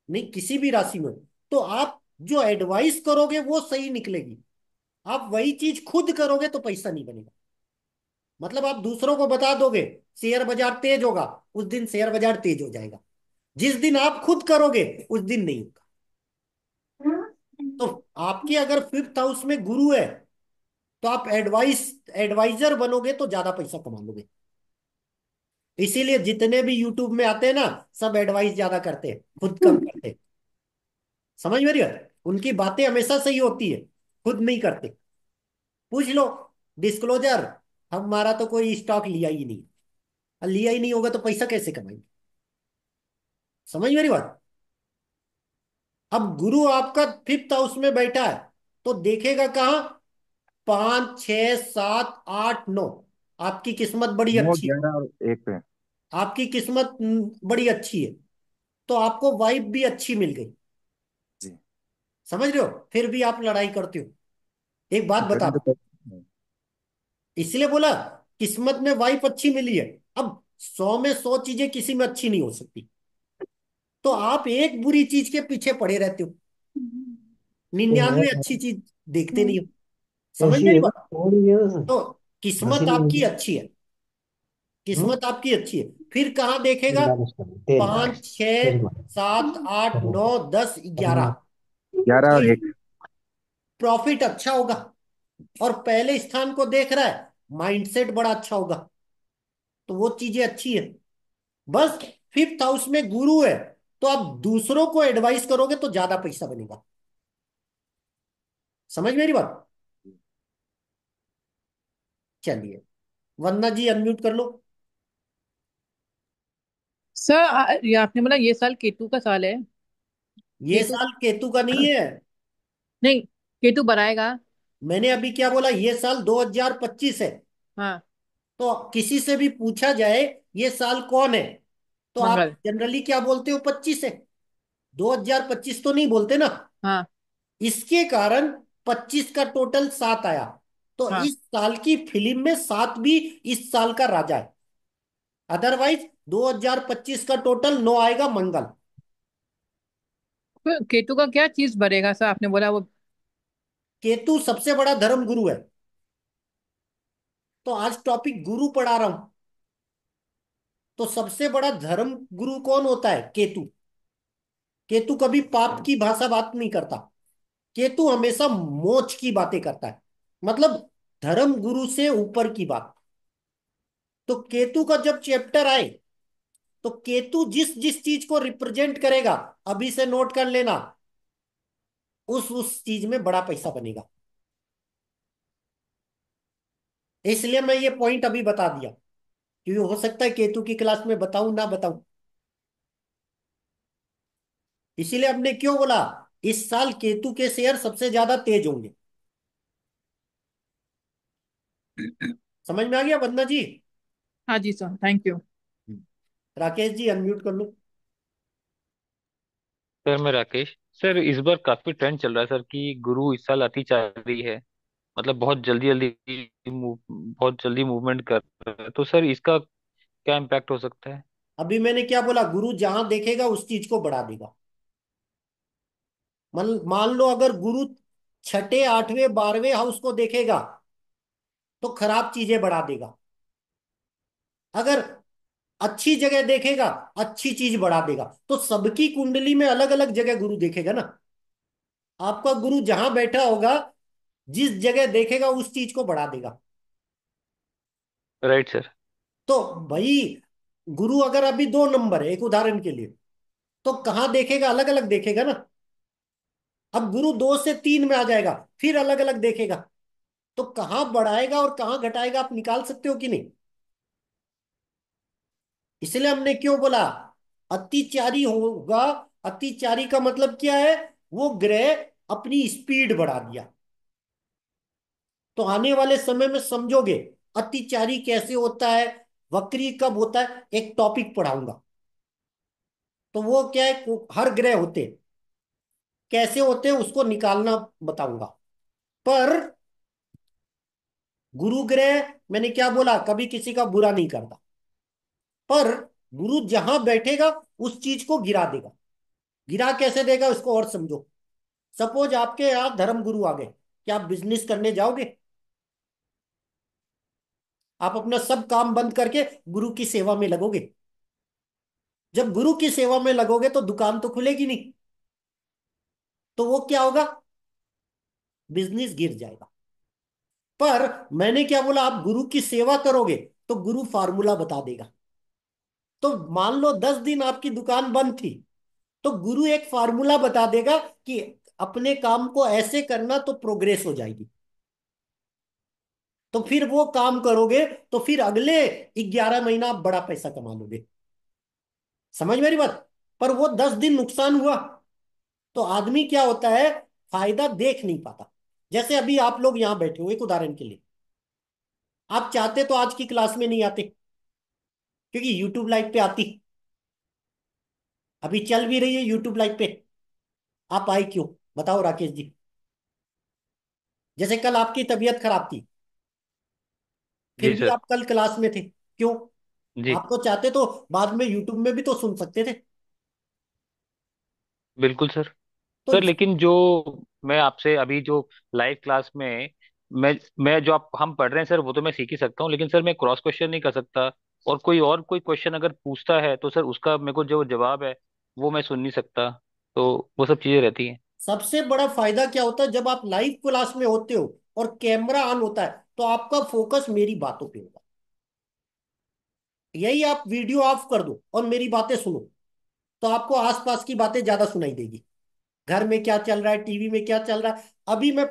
A: नहीं, किसी भी राशि में। तो आप जो एडवाइस करोगे वो सही निकलेगी। आप वही चीज खुद करोगे तो पैसा नहीं बनेगा। मतलब आप दूसरों को बता दोगे शेयर बाजार तेज होगा, उस दिन शेयर बाजार तेज हो जाएगा। जिस दिन आप खुद करोगे उस दिन नहीं होगा। तो आपके अगर फिफ्थ हाउस में गुरु है तो आप एडवाइजर बनोगे तो ज्यादा पैसा कमा लोगे। इसीलिए जितने भी यूट्यूब में आते हैं ना, सब एडवाइस ज्यादा करते हैं, खुद कम करते हैं। समझ में रही है? उनकी बातें हमेशा सही होती है, खुद नहीं करते। पूछ लो। डिस्क्लोजर, हमारा तो कोई स्टॉक लिया ही नहीं। और लिया ही नहीं होगा तो पैसा कैसे कमाएंगे? समझ मेरी बात? अब गुरु आपका फिफ्थ हाउस में बैठा है तो देखेगा कहाँ? 5 6 7 8 9। आपकी किस्मत बड़ी
D: नौ
A: अच्छी है।
D: ग्यारह और एक पे।
A: आपकी किस्मत बड़ी अच्छी है। तो आपको वाइफ भी अच्छी मिल गई।
D: जी।
A: समझ रहे हो? फिर भी आप लड़ाई करते हो। एक बात बता,
D: लड़ाई तो
A: इसलिए बोला किस्मत में वाइफ अच्छी मिली है। अब 100 में 100 चीजें किसी में अच्छी नहीं हो सकती। तो आप एक बुरी चीज के पीछे पड़े रहते हो,
B: तो है
A: 99 अच्छी चीज देखते नहीं हो। समझ
B: ऐसी
A: मेरी
B: है ना,
A: बात?
B: थोड़ी है ना
A: तो
B: सर,
A: किस्मत
B: रसीली
A: आपकी
B: नहीं
A: अच्छी है।
B: है।
A: किस्मत आपकी अच्छी है। फिर कहाँ देखेगा?
B: तेल मालिश करना, तेल मालिश,
A: पांच छह
B: तेल मालिश
A: सात आठ
B: करना,
A: नौ दस
B: करना।
A: 11
D: ग्यारह
A: तो
D: और एक।
A: प्रॉफिट अच्छा होगा। और पहले स्थान को देख रहा है, माइंडसेट बड़ा अच्छा होगा। तो वो चीजें अच्छी है। बस फिफ्थ हाउस में गुरु है तो आप दूसरों को एडवाइस करोगे तो ज्यादा पैसा बनेगा। समझ मेरी बात? चलिए, वंदना जी अनम्यूट कर लो।
E: सर ये आपने बोला ये साल केतु का साल है।
A: ये
E: केतु,
A: साल केतु का नहीं है।
E: नहीं, केतु बनाएगा।
A: मैंने अभी क्या बोला, ये साल 2025 है।
E: हाँ।
A: तो किसी से भी पूछा जाए ये साल कौन है, तो आप
E: मंगल।
A: जनरली क्या बोलते हो? 25 है। 2025 तो नहीं बोलते ना।
E: हाँ।
A: इसके कारण 25 का टोटल 7 आया। तो
E: हाँ।
A: इस साल की फिल्म में 7 भी इस साल का राजा है। अदरवाइज 2025 का टोटल 9 आएगा, मंगल।
E: तो केतु का क्या चीज बढ़ेगा सर, आपने बोला वो।
A: केतु सबसे बड़ा धर्म गुरु है। तो आज टॉपिक गुरु पढ़ा रहा हूं। तो सबसे बड़ा धर्म गुरु कौन होता है? केतु। केतु कभी पाप की भाषा बात नहीं करता। केतु हमेशा मोक्ष की बातें करता है। मतलब धर्म गुरु से ऊपर की बात। तो केतु का जब चैप्टर आए, तो केतु जिस जिस चीज को रिप्रेजेंट करेगा, अभी से नोट कर लेना, उस चीज में बड़ा पैसा बनेगा। इसलिए मैं ये पॉइंट अभी बता दिया, क्योंकि हो सकता है केतु की क्लास में बताऊं ना बताऊं। इसीलिए हमने क्यों बोला, इस साल केतु के शेयर सबसे ज्यादा तेज होंगे। समझ में आ गया वंदना जी?
E: हाँ जी sir, thank you.
A: Rakesh ji unmute कर लो।
C: सर मैं राकेश। सर इस बार काफी ट्रेंड चल रहा है सर कि गुरु इस साल अतिचारी है। मतलब बहुत जल्दी मूवमेंट कर रहा है, तो सर इसका क्या इम्पैक्ट हो सकता है?
A: अभी मैंने क्या बोला, गुरु जहां देखेगा उस चीज को बढ़ा देगा। मान लो अगर गुरु छठे, आठवें, 12वें हाउस को देखेगा, तो खराब चीजें बढ़ा देगा। अगर अच्छी जगह देखेगा, अच्छी चीज बढ़ा देगा। तो सबकी कुंडली में अलग अलग जगह गुरु देखेगा ना। आपका गुरु जहां बैठा होगा, जिस जगह देखेगा उस चीज को बढ़ा देगा।
C: Right sir.
A: तो भाई, गुरु अगर अभी 2 नंबर है, एक उदाहरण के लिए, तो कहां देखेगा? अलग अलग देखेगा ना। अब गुरु 2 से 3 में आ जाएगा, फिर अलग अलग देखेगा। तो कहां बढ़ाएगा और कहां घटाएगा, आप निकाल सकते हो कि नहीं? इसलिए हमने क्यों बोला अतिचारी होगा। अतिचारी का मतलब क्या है? वो ग्रह अपनी स्पीड बढ़ा दिया। तो आने वाले समय में समझोगे अतिचारी कैसे होता है, वक्री कब होता है, एक टॉपिक पढ़ाऊंगा। तो वो क्या है, हर ग्रह होते हैं, कैसे होते हैं उसको निकालना बताऊंगा। पर गुरु ग्रह, मैंने क्या बोला, कभी किसी का बुरा नहीं करता। पर गुरु जहां बैठेगा उस चीज को गिरा देगा। गिरा कैसे देगा उसको और समझो। सपोज आपके यहाँ धर्म गुरु आ गए, क्या आप बिजनेस करने जाओगे? आप अपना सब काम बंद करके गुरु की सेवा में लगोगे। जब गुरु की सेवा में लगोगे तो दुकान तो खुलेगी नहीं। तो वो क्या होगा? बिजनेस गिर जाएगा। पर मैंने क्या बोला, आप गुरु की सेवा करोगे तो गुरु फार्मूला बता देगा। तो मान लो 10 दिन आपकी दुकान बंद थी, तो गुरु एक फार्मूला बता देगा कि अपने काम को ऐसे करना तो प्रोग्रेस हो जाएगी। तो फिर वो काम करोगे, तो फिर अगले 11 महीना आप बड़ा पैसा कमा लोगे। समझ मेरी बात? पर वो 10 दिन नुकसान हुआ, तो आदमी क्या होता है, फायदा देख नहीं पाता। जैसे अभी आप लोग यहां बैठे हो, एक उदाहरण के लिए, आप चाहते तो आज की क्लास में नहीं आते, क्योंकि यूट्यूब लाइव पे आती। अभी चल भी रही है यूट्यूब लाइव पे। आप आए क्यों? बताओ राकेश जी। जैसे कल आपकी तबीयत खराब थी, फिर
C: जी
A: भी
C: सर।
A: आप कल क्लास में थे। क्यों?
C: जी।
A: आप तो चाहते तो बाद में यूट्यूब में भी तो सुन सकते थे।
C: बिल्कुल सर।
A: तो
C: सर लेकिन जो मैं आपसे अभी जो लाइव क्लास में मैं जो आप हम पढ़ रहे हैं सर वो तो मैं सीख ही सकता हूँ, लेकिन सर मैं क्रॉस क्वेश्चन नहीं कर सकता। और कोई क्वेश्चन अगर पूछता है तो सर उसका मेरे को जो जवाब है वो मैं सुन नहीं सकता। तो वो सब चीजें रहती हैं।
A: सबसे बड़ा फायदा क्या होता है, जब आप लाइव क्लास में होते हो और कैमरा ऑन होता है, तो आपका फोकस मेरी बातों पे होगा। यही आप वीडियो ऑफ कर दो और मेरी बातें सुनो, तो आपको आसपास की बातें ज्यादा सुनाई देगी। घर में क्या चल रहा है, टीवी में क्या चल रहा है। अभी मैं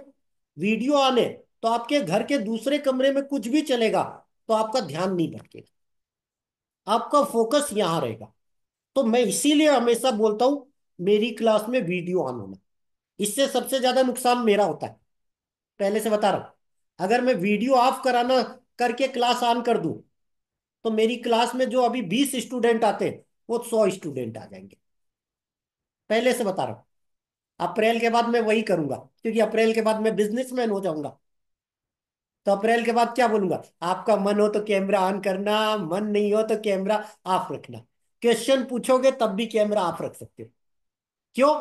A: वीडियो ऑन है, तो आपके घर के दूसरे कमरे में कुछ भी चलेगा, तो आपका ध्यान नहीं भटकेगा, आपका फोकस यहां रहेगा। तो मैं इसीलिए हमेशा बोलता हूं, मेरी क्लास में वीडियो ऑन होना। इससे सबसे ज्यादा नुकसान मेरा होता है, पहले से बता रहा हूं। अगर मैं वीडियो ऑफ कराना करके क्लास ऑन कर दूं, तो मेरी क्लास में जो अभी 20 स्टूडेंट आते हैं, वो 100 स्टूडेंट आ जाएंगे। पहले से बता रहा हूं। अप्रैल के बाद मैं वही करूंगा, क्योंकि अप्रैल के बाद मैं बिजनेसमैन हो जाऊंगा। तो अप्रैल के बाद क्या बोलूंगा? आपका मन हो तो कैमरा ऑन करना, मन नहीं हो तो कैमरा ऑफ रखना। क्वेश्चन पूछोगे तब भी कैमरा ऑफ रख सकते हो। क्यों?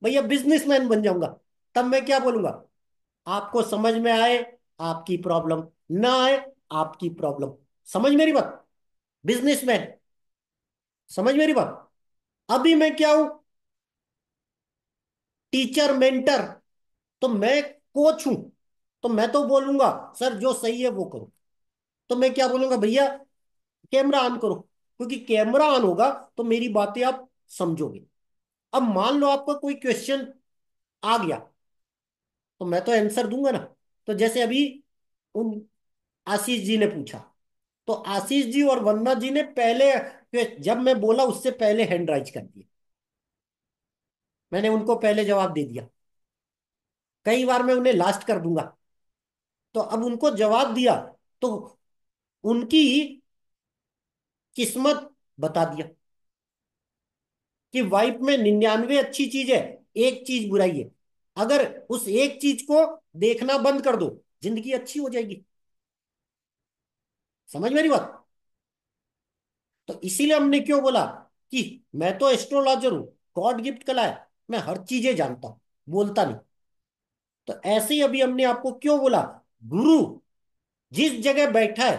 A: भैया बिजनेसमैन बन जाऊंगा। तब मैं क्या बोलूंगा? आपको समझ में आए आपकी प्रॉब्लम, ना आए आपकी प्रॉब्लम। समझ मेरी बात? बिजनेसमैन, समझ मेरी बात? अभी मैं क्या हूं? Teacher mentor. तो मैं कोच हूं। तो मैं तो बोलूंगा सर जो सही है वो करो। तो मैं क्या बोलूंगा? भैया कैमरा ऑन करो, क्योंकि कैमरा ऑन होगा तो मेरी बातें आप समझोगे। अब मान लो आपका कोई क्वेश्चन आ गया, तो मैं तो आंसर दूंगा ना। तो जैसे अभी उन आशीष जी ने पूछा, तो आशीष जी और वंदना जी ने पहले, जब मैं बोला उससे पहले हैंड राइज कर दिया। मैंने उनको पहले जवाब दे दिया। कई बार मैं उन्हें लास्ट कर दूंगा। तो अब उनको जवाब दिया, तो उनकी किस्मत बता दिया कि वाइफ में 99 अच्छी चीज है, एक चीज बुराई है। अगर उस एक चीज को देखना बंद कर दो, जिंदगी अच्छी हो जाएगी। समझ मेरी बात? तो इसीलिए हमने क्यों बोला कि मैं तो एस्ट्रोलॉजर हूं, गॉड गिफ्ट कला है, मैं हर चीजें जानता हूं, बोलता नहीं। तो ऐसे ही अभी हमने आपको क्यों बोला? गुरु जिस जगह बैठा है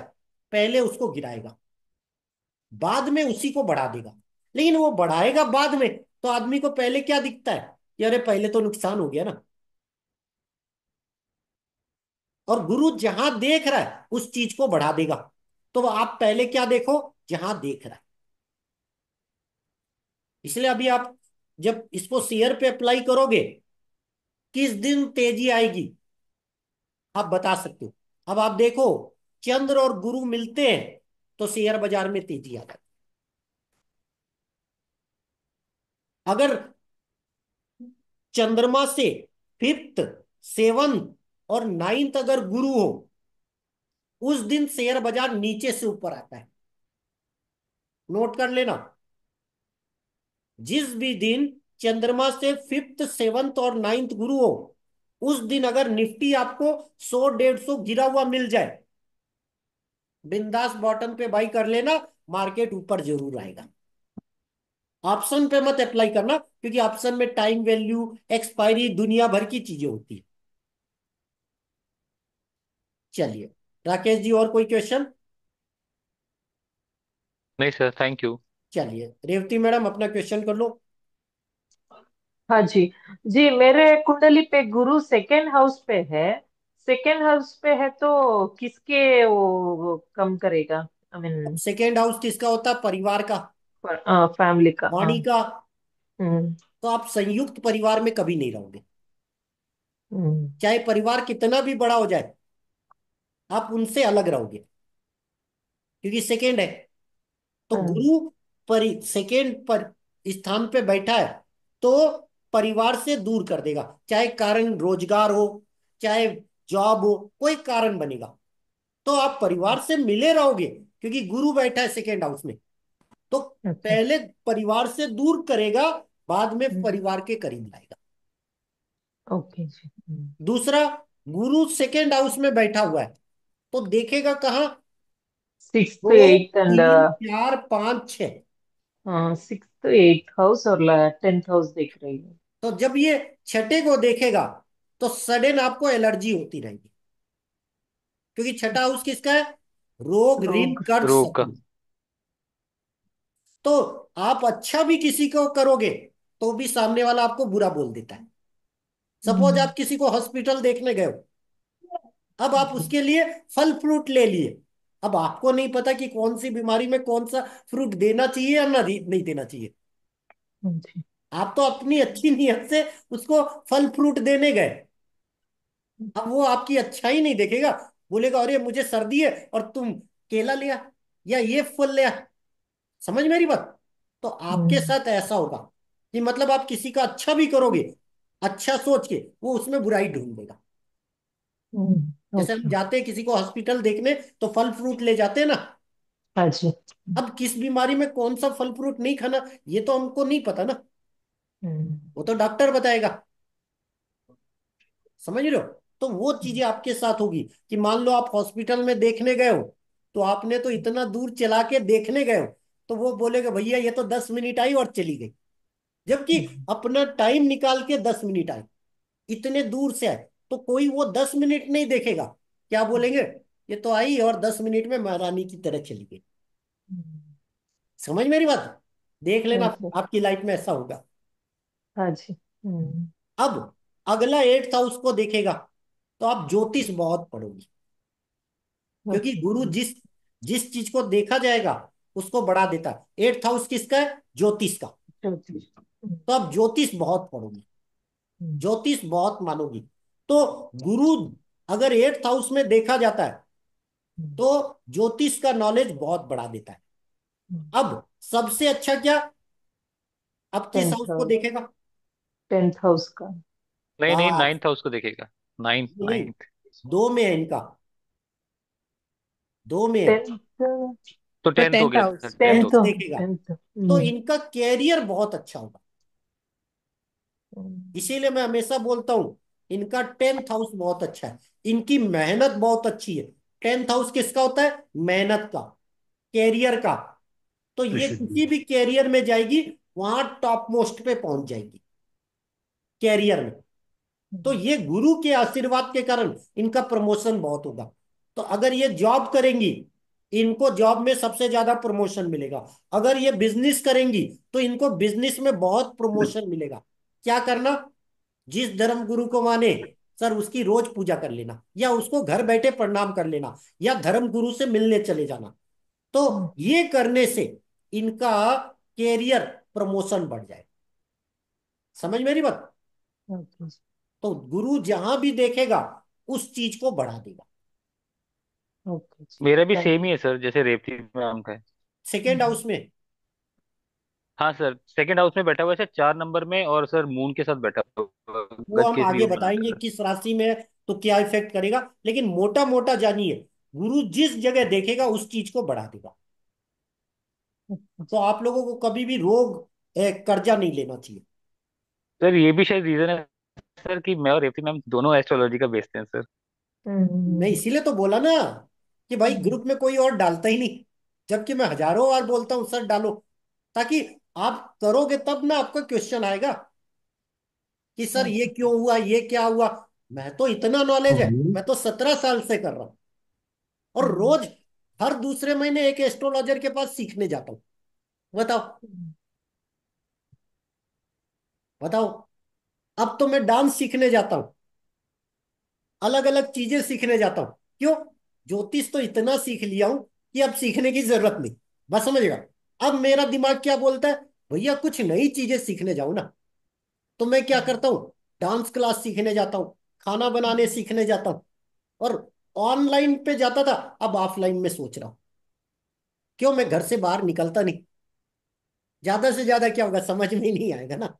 A: पहले उसको गिराएगा, बाद में उसी को बढ़ा देगा। लेकिन वो बढ़ाएगा बाद में, तो आदमी को पहले क्या दिखता है कि अरे पहले तो नुकसान हो गया ना। और गुरु जहां देख रहा है उस चीज को बढ़ा देगा। तो वो आप पहले क्या देखो? जहां देख रहा है। इसलिए अभी आप जब इसको शेयर पे अप्लाई करोगे, किस दिन तेजी आएगी आप बता सकते हो। अब आप देखो, चंद्र और गुरु मिलते हैं तो शेयर बाजार में तेजी आ जाती है। अगर चंद्रमा से फिफ्थ, सेवंथ और नाइन्थ अगर गुरु हो, उस दिन शेयर बाजार नीचे से ऊपर आता है। नोट कर लेना। जिस भी दिन चंद्रमा से फिफ्थ, सेवंथ और नाइन्थ गुरु हो, उस दिन अगर निफ्टी आपको 100 150 गिरा हुआ मिल जाए, बिंदास बॉटम पे बाई कर लेना, मार्केट ऊपर जरूर आएगा। ऑप्शन पे मत अप्लाई करना, क्योंकि ऑप्शन में टाइम वैल्यू, एक्सपायरी, दुनिया भर की चीजें होती है। चलिए राकेश जी, और कोई क्वेश्चन?
C: नहीं सर, थैंक यू।
A: चलिए रेवती मैडम अपना क्वेश्चन कर लो।
B: हाँ जी। जी, मेरे कुंडली पे गुरु सेकेंड हाउस पे है। सेकेंड हाउस पे है तो किसके वो कम करेगा? आई मीन
A: सेकेंड हाउस किसका होता है? परिवार का,
B: फैमिली का, हाँ।
A: वाणी का।
B: हम्म।
A: तो आप संयुक्त परिवार में कभी नहीं रहोगे।
B: हम्म।
A: चाहे परिवार कितना भी बड़ा हो जाए, आप उनसे अलग रहोगे, क्योंकि सेकेंड है। तो
B: हाँ।
A: गुरु सेकेंड पर स्थान पे बैठा है, तो परिवार से दूर कर देगा। चाहे कारण रोजगार हो, चाहे जॉब हो, कोई कारण बनेगा, तो आप परिवार से मिले रहोगे, क्योंकि गुरु बैठा है सेकेंड हाउस में। तो
B: अच्छा।
A: पहले परिवार से दूर करेगा, बाद में
B: हम्म।
A: परिवार के करीब लाएगा।
B: ओके जी।
A: दूसरा, गुरु सेकेंड हाउस में बैठा हुआ है, तो देखेगा कहाँ?
B: सिक्स
A: दो,
B: eight and
A: 3 4 5 6।
B: Six eight house और 10th हाउस देख रही हूँ।
A: तो जब ये छठे को देखेगा, तो सडन आपको एलर्जी होती रहेगी, क्योंकि छठा हाउस किसका है? रोग, ऋण,
B: रोग।
A: कर्ज,
C: रोग का।
A: शत्रु। तो आप अच्छा भी किसी को करोगे तो भी सामने वाला आपको बुरा बोल देता है। सपोज
B: हम्म।
A: आप किसी को हॉस्पिटल देखने गए हो, अब आप
B: जी।
A: उसके लिए फल फ्रूट ले लिए। अब आपको नहीं पता कि कौन सी बीमारी में कौन सा फ्रूट देना चाहिए या नहीं देना चाहिए।
B: जी।
A: आप तो अपनी अच्छी नीयत से उसको फल फ्रूट देने गए। अब वो आपकी अच्छाई नहीं देखेगा, बोलेगा अरे मुझे सर्दी है और तुम केला लिया या ये फल लिया। समझ मेरी बात? तो आपके
B: हम्म।
A: साथ ऐसा होगा कि मतलब आप किसी का अच्छा भी करोगे, अच्छा सोच के, वो उसमें बुराई ढूंढ देगा। जैसे हम
B: ओके।
A: जाते हैं किसी को हॉस्पिटल देखने, तो फल फ्रूट ले जाते हैं ना।
B: हाँ जी।
A: अब किस बीमारी में कौन सा फल फ्रूट नहीं खाना, ये तो हमको नहीं पता ना। वो तो डॉक्टर बताएगा। समझ रहे हो? तो वो चीजें आपके साथ होगी कि मान लो आप हॉस्पिटल में देखने गए हो, तो आपने तो इतना दूर चला के देखने गए हो, तो वो बोलेगा भैया ये तो 10 मिनट आई और चली गई, जबकि अपना टाइम निकाल के 10 मिनट आई, इतने दूर से आए, तो कोई वो 10 मिनट नहीं देखेगा। क्या बोलेंगे? ये तो आई और 10 मिनट में महारानी की तरह चली गई। समझ मेरी बात? देख लेना,
B: ओके।
A: आपकी लाइफ में ऐसा होगा।
B: हाँ जी।
A: अब अगला 8th हाउस को देखेगा, तो आप ज्योतिष बहुत पढ़ोगी, क्योंकि
B: ओके।
A: गुरु जिस जिस चीज को देखा जाएगा उसको बढ़ा देता है। 8th हाउस किसका है? ज्योतिष का।
B: ज्योतिष।
A: तो आप ज्योतिष बहुत पढ़ोगी, ज्योतिष बहुत मानोगी। तो गुरु अगर 8th हाउस में देखा जाता है तो ज्योतिष का नॉलेज बहुत बढ़ा देता है। अब सबसे अच्छा क्या? अब किस
B: टेंथ
A: हाउस को
B: हाउस।
A: देखेगा?
B: टेंथ हाउस का।
C: नहीं नहीं,
A: बस,
C: नाइन्थ हाउस को देखेगा। नाइन्थ
A: नहीं,
C: नाइन्थ।
A: दो में है इनका, दो में है।
B: टेंथ।
C: तो
E: सर
C: टेंथ हो
E: टेंथ
C: गया सर,
E: हाउस।
C: टेंथ
A: टेंथ
C: हो
B: टेंथ।
C: गया।
A: देखेगा
B: टेंथ।
A: तो इनका कैरियर बहुत अच्छा होगा। इसीलिए मैं हमेशा बोलता हूं इनका 10th हाउस बहुत अच्छा है, इनकी मेहनत बहुत अच्छी है। 10th हाउस किसका होता है? मेहनत का, कैरियर का। तो ये किसी भी कैरियर में जाएगी, वहां टॉप मोस्ट पे पहुंच जाएगी कैरियर में। तो ये गुरु के आशीर्वाद के कारण इनका प्रमोशन बहुत होगा। तो अगर ये जॉब करेंगी, इनको जॉब में सबसे ज्यादा प्रमोशन मिलेगा। अगर ये बिजनेस करेंगी तो इनको बिजनेस में बहुत प्रमोशन मिलेगा। क्या करना? जिस धर्म गुरु को माने सर उसकी रोज पूजा कर लेना, या उसको घर बैठे प्रणाम कर लेना, या धर्म गुरु से मिलने चले जाना। तो ये करने से इनका कैरियर प्रमोशन बढ़ जाए। समझ मेरी बात?
B: ओके।
A: तो गुरु जहां भी देखेगा उस चीज को बढ़ा देगा।
B: ओके जी।
C: मेरा भी
B: थैंक
C: सेम ही है सर, जैसे रेवती मैम का है।
A: सेकेंड हाउस में
C: हाँ सर, सेकंड हाउस में बैठा हुआ है सर, 4 नंबर में, और सर मून के साथ बैठा हुआ है,
A: वो
C: गज
A: हम
C: केसरी
A: आगे
C: योग
A: बताएंगे
C: बनाकर।
A: किस राशि में है तो क्या इफेक्ट करेगा, लेकिन मोटा मोटा जानिए गुरु जिस जगह देखेगा उस चीज को बढ़ा देगा।
B: यू।
A: तो आप लोगों को कभी भी रोग कर्जा नहीं लेना चाहिए।
C: सर ये भी शायद रीजन है सर कि मैं और रेवती मैम दोनों एस्ट्रोलॉजी का बेचते हैं सर।
A: मैं इसीलिए तो बोला ना कि भाई ग्रुप में कोई और डालता ही नहीं, जबकि मैं हजारों बार बोलता हूँ सर डालो, ताकि आप करोगे तब ना आपका क्वेश्चन आएगा कि सर ये क्यों हुआ, ये क्या हुआ। मैं तो इतना नॉलेज है, मैं तो 17 साल से कर रहा हूँ, और रोज हर दूसरे महीने एक एस्ट्रोलॉजर के पास सीखने जाता हूँ। बताओ, बताओ। अब तो मैं डांस सीखने जाता हूँ, अलग अलग चीजें सीखने जाता हूँ। क्यों? ज्योतिष तो इतना सीख लिया हूं कि अब सीखने की जरूरत नहीं। बस समझेगा? अब मेरा दिमाग क्या बोलता है? भैया कुछ नई चीजें सीखने जाओ ना। तो मैं क्या करता हूँ? डांस क्लास सीखने जाता हूँ, खाना बनाने सीखने जाता हूँ। और ऑनलाइन पे जाता था, अब ऑफलाइन में सोच रहा हूँ। क्यों? मैं घर से बाहर निकलता नहीं। ज्यादा से ज्यादा क्या होगा समझ में ही नहीं आएगा ना।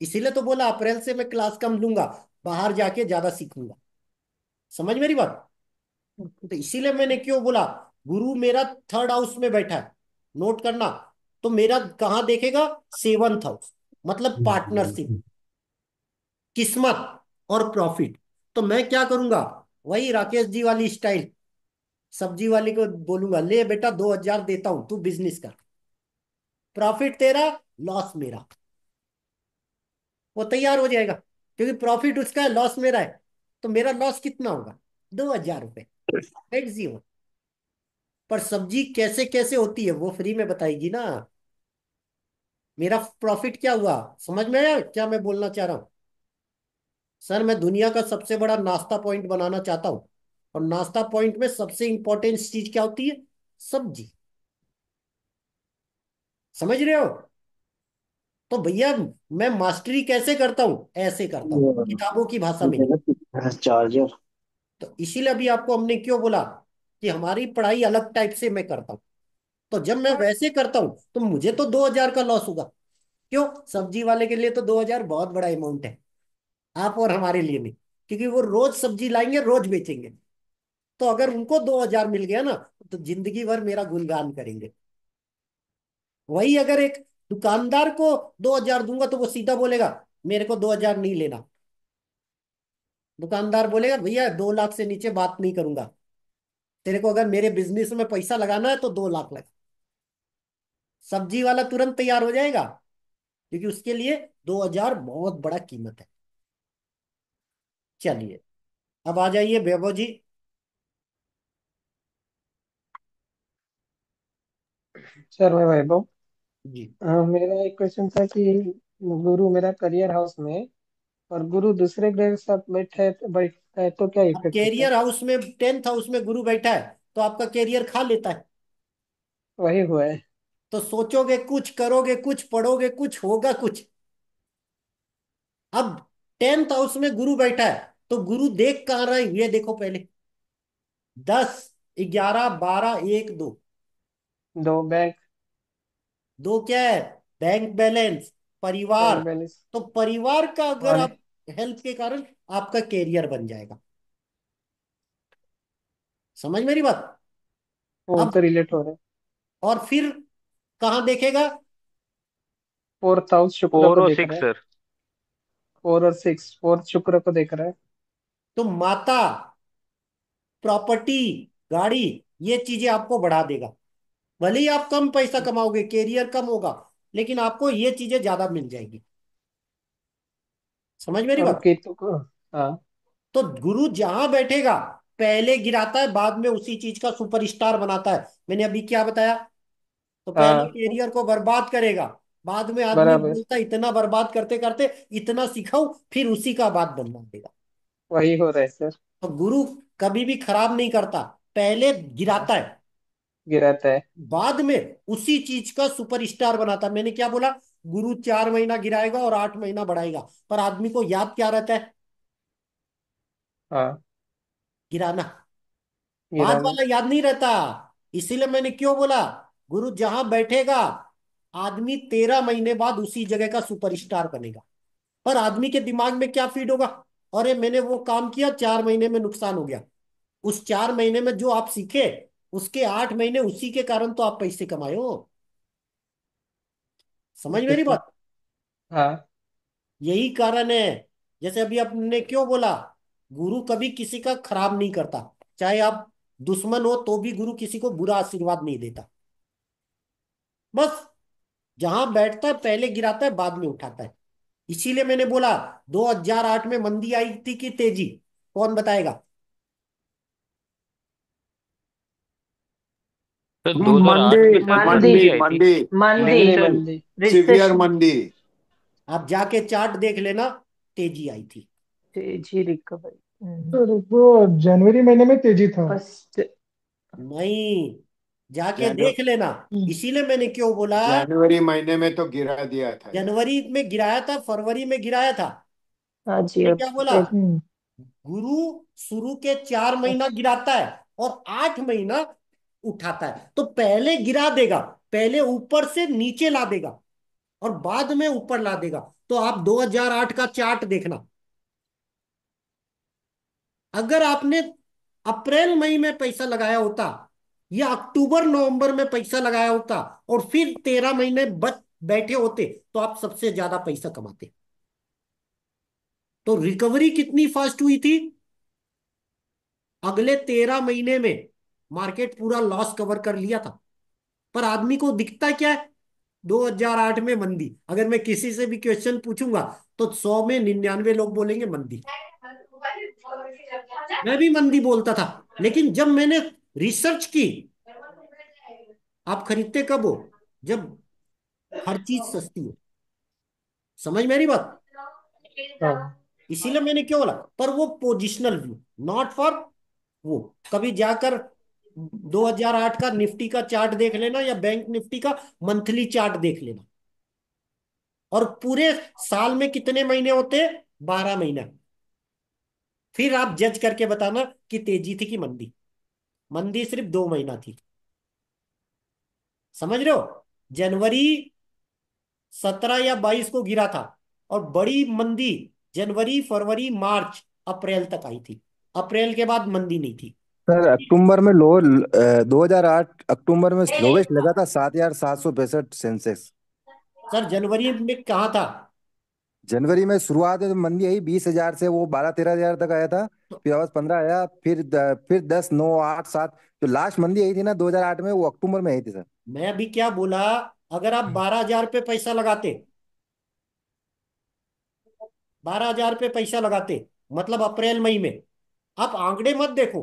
A: इसीलिए तो बोला अप्रैल से मैं क्लास कम लूंगा, बाहर जाके ज्यादा सीखूंगा। समझ मेरी बात? तो इसीलिए मैंने क्यों बोला गुरु मेरा 3rd हाउस में बैठा है। नोट करना। तो मेरा कहाँ देखेगा? 7th हाउस, मतलब पार्टनरशिप, किस्मत और प्रॉफिट। तो मैं क्या करूंगा? वही राकेश जी वाली स्टाइल, सब्जी वाली को बोलूंगा ले बेटा 2,000 देता हूं, तू बिजनेस कर, प्रॉफिट तेरा, लॉस मेरा। वो तैयार हो जाएगा, क्योंकि प्रॉफिट उसका है, लॉस मेरा है। तो मेरा लॉस कितना होगा? 2,000 रुपये, मैक्सिमम। पर सब्जी कैसे कैसे होती है वो फ्री में बताएगी ना। मेरा प्रॉफिट क्या हुआ? समझ में आया क्या मैं बोलना चाह रहा हूँ? सर मैं दुनिया का सबसे बड़ा नाश्ता पॉइंट बनाना चाहता हूँ, और नाश्ता पॉइंट में सबसे इंपॉर्टेंट चीज क्या होती है? सब्जी। समझ रहे हो? तो भैया मैं मास्टरी कैसे करता हूँ? ऐसे करता हूँ, किताबों की भाषा में नहीं।
F: चार्जर।
A: तो इसीलिए अभी आपको हमने क्यों बोला कि हमारी पढ़ाई अलग टाइप से मैं करता हूँ। तो जब मैं वैसे करता हूँ तो मुझे तो 2,000 का लॉस होगा। क्यों? सब्जी वाले के लिए तो 2,000 बहुत बड़ा अमाउंट है, आप और हमारे लिए नहीं, क्योंकि वो रोज सब्जी लाएंगे, रोज बेचेंगे। तो अगर उनको 2,000 मिल गया ना, तो जिंदगी भर मेरा गुणगान करेंगे। वही अगर एक दुकानदार को 2,000 दूंगा तो वो सीधा बोलेगा मेरे को 2,000 नहीं लेना। दुकानदार बोलेगा भैया 2 लाख से नीचे बात नहीं करूंगा, तेरे को अगर मेरे बिजनेस में पैसा लगाना है तो 2 लाख लगा। सब्जी वाला तुरंत तैयार हो जाएगा, क्योंकि उसके लिए 2,000 बहुत बड़ा कीमत है। चलिए, अब आ जाइए वैभव जी।
F: सर मैं वैभव।
A: जी।
F: मेरा एक क्वेश्चन था कि गुरु मेरा करियर हाउस में और गुरु दूसरे ग्रह के साथ बैठता है तो क्या
A: अब
F: इफेक्ट होता है?
A: कैरियर हाउस में, 10th हाउस में गुरु बैठा है तो आपका कैरियर खा लेता है।
F: वही हुआ है।
A: तो सोचोगे कुछ, करोगे कुछ, पढ़ोगे कुछ, होगा कुछ। अब 10th हाउस में गुरु बैठा है तो गुरु देख कहाँ रहा है ये देखो पहले। 10, 11, 12, 1, 2।
F: दो बैंक।
A: दो क्या है? बैंक बैलेंस, परिवार।
F: Bank balance.
A: तो परिवार का अगर
F: वन।
A: आप हेल्प के कारण आपका कैरियर बन जाएगा। समझ मेरी बात?
F: वो
A: अब
F: तो रिलेट हो रहा है।
A: और फिर कहाँ देखेगा?
F: 4th हाउस शुक्र
C: फोर
F: को
C: और
F: देख रहा
C: सिक्स
F: है।
C: सर।
F: 4 और 6, 4th शुक्र को देख रहा है।
A: तो माता, प्रॉपर्टी, गाड़ी, ये चीजें आपको बढ़ा देगा। भले ही आप कम पैसा कमाओगे, कैरियर कम होगा, लेकिन आपको ये चीजें ज्यादा मिल जाएगी। समझ मेरी
F: और
A: बात?
F: केतु को। हाँ।
A: तो गुरु जहां बैठेगा पहले गिराता है, बाद में उसी चीज का सुपरस्टार बनाता है। मैंने अभी क्या बताया? तो पहले
F: हाँ
A: कैरियर को बर्बाद करेगा, बाद में आदमी
F: बराबर।
A: बोलता है इतना बर्बाद करते करते इतना सिखाऊं, फिर उसी का बात बनवा देगा।
F: वही हो रहा है सर।
A: तो गुरु कभी भी खराब नहीं करता, पहले
F: हाँ,
A: गिराता है,
F: गिराता है।
A: बाद में उसी चीज का सुपरस्टार बनाता है। मैंने क्या बोला? गुरु 4 महीना गिराएगा और 8 महीना बढ़ाएगा, पर आदमी को याद क्या रहता है?
F: हाँ।
A: गिराना। बाद
F: गिराना।
A: वाला याद नहीं रहता। इसीलिए मैंने क्यों बोला, गुरु जहां बैठेगा आदमी 13 महीने बाद उसी जगह का सुपरस्टार बनेगा। पर आदमी के दिमाग में क्या फीड होगा? अरे मैंने वो काम किया, 4 महीने में नुकसान हो गया। उस 4 महीने में जो आप सीखे, उसके 8 महीने उसी के कारण तो आप पैसे कमाए हो। समझ
F: ओके
A: मेरी
F: सर।
A: बात?
F: हाँ।
A: यही कारण है। जैसे अभी आपने क्यों बोला, गुरु कभी किसी का खराब नहीं करता। चाहे आप दुश्मन हो तो भी गुरु किसी को बुरा आशीर्वाद नहीं देता। बस जहां बैठता है पहले गिराता है, बाद में उठाता है। इसीलिए मैंने बोला 2008 में मंदी आई थी कि तेजी? कौन बताएगा?
C: सर 2008
G: मंदी
C: में सर
B: मंदी।
C: मंदी आई थी।
G: मंदी
B: मंदी।
C: नहीं
F: मंदी
C: सर।
F: मंदी।
G: Severe
B: recession.
G: मंदी।
A: आप जाके चार्ट देख लेना, तेजी आई थी।
B: तेजी रिकवरी।
H: सर वो जनवरी महीने में तेजी था।
B: फर्स्ट।
A: नहीं, जाके
G: जनु,
A: देख लेना। इसीलिए मैंने क्यों बोला,
G: जनवरी महीने में तो गिरा दिया था यार।
A: जनवरी में गिराया था, फरवरी में गिराया था।
B: हाँ जी,
A: मैंने
B: अब
A: क्या बोला?
B: फिर।
A: गुरु शुरू के 4 महीना गिराता है और 8 महीना उठाता है। तो पहले गिरा देगा, पहले ऊपर से नीचे ला देगा और बाद में ऊपर ला देगा। तो आप 2008 का चार्ट देखना। अगर आपने अप्रैल मई में पैसा लगाया होता या अक्टूबर नवंबर में पैसा लगाया होता और फिर 13 महीने बच बैठे होते, तो आप सबसे ज्यादा पैसा कमाते। तो रिकवरी कितनी फास्ट हुई थी? अगले 13 महीने में मार्केट पूरा लॉस कवर कर लिया था। पर आदमी को दिखता क्या है? 2008 में मंदी। अगर मैं किसी से भी क्वेश्चन पूछूंगा तो 100 में 99 लोग बोलेंगे मंदी। मैं भी मंदी बोलता था, लेकिन जब मैंने रिसर्च की, आप खरीदते कब हो? जब हर चीज सस्ती हो। समझ मेरी बात?
F: हाँ।
A: इसीलिए मैंने क्यों बोला, पर वो पोजिशनल व्यू, नॉट फॉर वो। कभी जाकर 2008 का निफ्टी का चार्ट देख लेना या बैंक निफ्टी का मंथली चार्ट देख लेना। और पूरे साल में कितने महीने होते? 12 महीना। फिर आप जज करके बताना कि तेजी थी कि मंदी। मंदी सिर्फ 2 महीना थी। समझ रहे हो? जनवरी 17 या 22 को गिरा था और बड़ी मंदी जनवरी, फरवरी, मार्च, अप्रैल तक आई थी। अप्रैल के बाद मंदी नहीं थी।
D: सर अक्टूबर में 2008 अक्टूबर में लोवेस्ट लगा था 7,765 सेंसेक्स।
A: सर जनवरी में कहाँ था?
D: जनवरी में शुरुआत में तो मंदी आई 20,000 से, वो 12-13 हजार तक आया था।
A: तो
D: फिर वापस 15 आया, फिर 10, 9, 8, 7। जो लास्ट मंदी आई थी ना 2008 में, वो अक्टूबर में आई थी सर।
A: मैं अभी क्या बोला, अगर आप 12,000 पे पैसा लगाते, 12,000 पे पैसा लगाते, मतलब अप्रैल मई में, आप आंकड़े मत देखो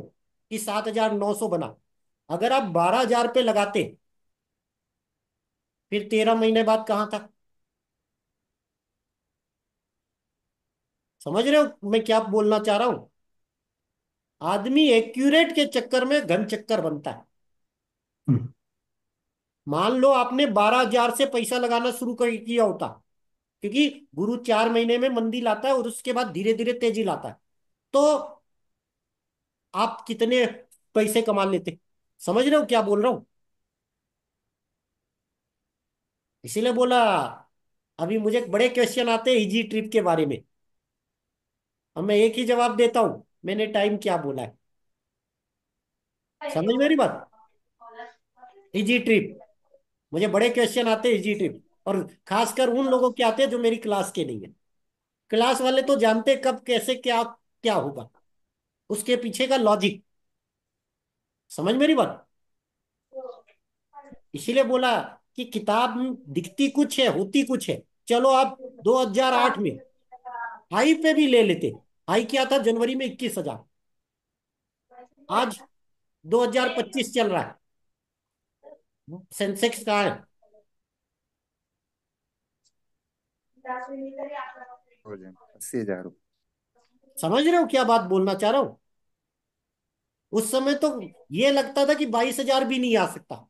A: कि 7,900 बना। अगर आप 12,000 पे लगाते, फिर 13 महीने बाद कहाँ था? समझ रहे हो मैं क्या बोलना चाह रहा हूं? आदमी एक्यूरेट के चक्कर में घन चक्कर बनता है। मान लो आपने 12,000 से पैसा लगाना शुरू कर किया होता, क्योंकि गुरु 4 महीने में मंदी लाता है और उसके बाद धीरे धीरे तेजी लाता है, तो आप कितने पैसे कमा लेते? समझ रहे हो क्या बोल रहा हूं? इसीलिए बोला, अभी मुझे बड़े क्वेश्चन आते हैं इजी ट्रिप के बारे में, अब मैं एक ही जवाब देता हूं, मैंने टाइम क्या बोला है। समझ मेरी बात? इजी ट्रिप, मुझे बड़े क्वेश्चन आते हैं इजी ट्रिप, और खासकर उन लोगों के आते हैं जो मेरी क्लास के नहीं है। क्लास वाले तो जानते कब कैसे क्या क्या होगा, उसके पीछे का लॉजिक। समझ मेरी बात? इसीलिए बोला कि किताब में दिखती कुछ है, होती कुछ है। चलो आप 2008 में हाई पे भी ले लेते, हाई क्या था जनवरी में? 21,000। आज 2025 चल रहा है, सेंसेक्स कहाँ है?
D: हो जाए 80,000।
A: समझ रहे हो क्या बात बोलना चाह रहा हूं? उस समय तो ये लगता था कि 22,000 भी नहीं आ सकता,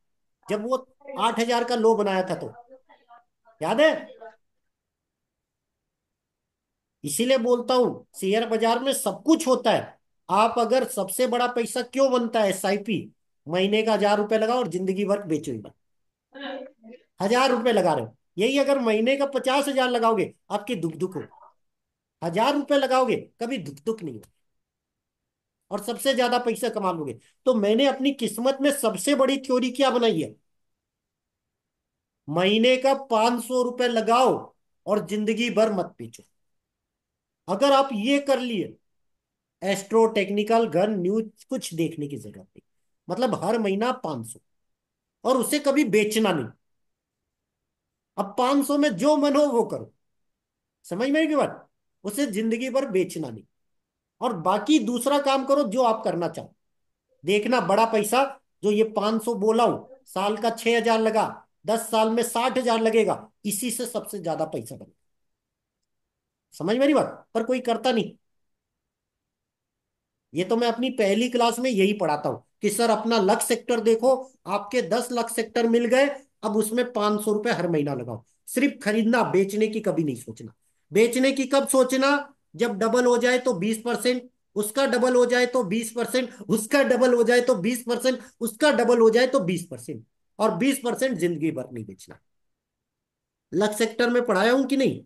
A: जब वो 8,000 का लो बनाया था तो, याद है? इसीलिए बोलता हूं शेयर बाजार में सब कुछ होता है। आप अगर सबसे बड़ा पैसा क्यों बनता है? एसआईपी, महीने का 1,000 रुपए लगाओ और जिंदगी भर बेचो ही मत। 1,000 रुपए लगा रहे हो, यही अगर महीने का 50,000 लगाओगे, आपकी दुख दुख हो। 1,000 रुपए लगाओगे, कभी दुख दुख नहीं हो, और सबसे ज्यादा पैसा कमा लोगे। तो मैंने अपनी किस्मत में सबसे बड़ी थ्योरी क्या बनाई है? महीने का 500 रुपए लगाओ और जिंदगी भर मत बेचो। अगर आप ये कर लिए, एस्ट्रो टेक्निकल गन न्यूज कुछ देखने की जरूरत नहीं, मतलब हर महीना 500, और उसे कभी बेचना नहीं। अब 500 में जो मन हो वो करो। समझ में की बात? उसे जिंदगी भर बेचना नहीं, और बाकी दूसरा काम करो जो आप करना चाहो। देखना बड़ा पैसा, जो ये 500 बोला हूं, साल का 6,000 लगा, 10 साल में 60,000 लगेगा, इसी से सबसे ज्यादा पैसा बनेगा। समझ मेरी बात? पर कोई करता नहीं। ये तो मैं अपनी पहली क्लास में यही पढ़ाता हूं कि सर अपना लक सेक्टर देखो, आपके 10 लाख सेक्टर मिल गए, अब उसमें 500 रुपए हर महीना लगाओ। सिर्फ खरीदना, बेचने की कभी नहीं सोचना। बेचने की कब सोचना? जब डबल हो जाए तो 20%, उसका डबल हो जाए तो 20%, उसका डबल हो जाए तो 20%, उसका डबल हो जाए तो 20%, और 20% जिंदगी भर नहीं बेचना। लक सेक्टर में पढ़ाया हूं कि नहीं?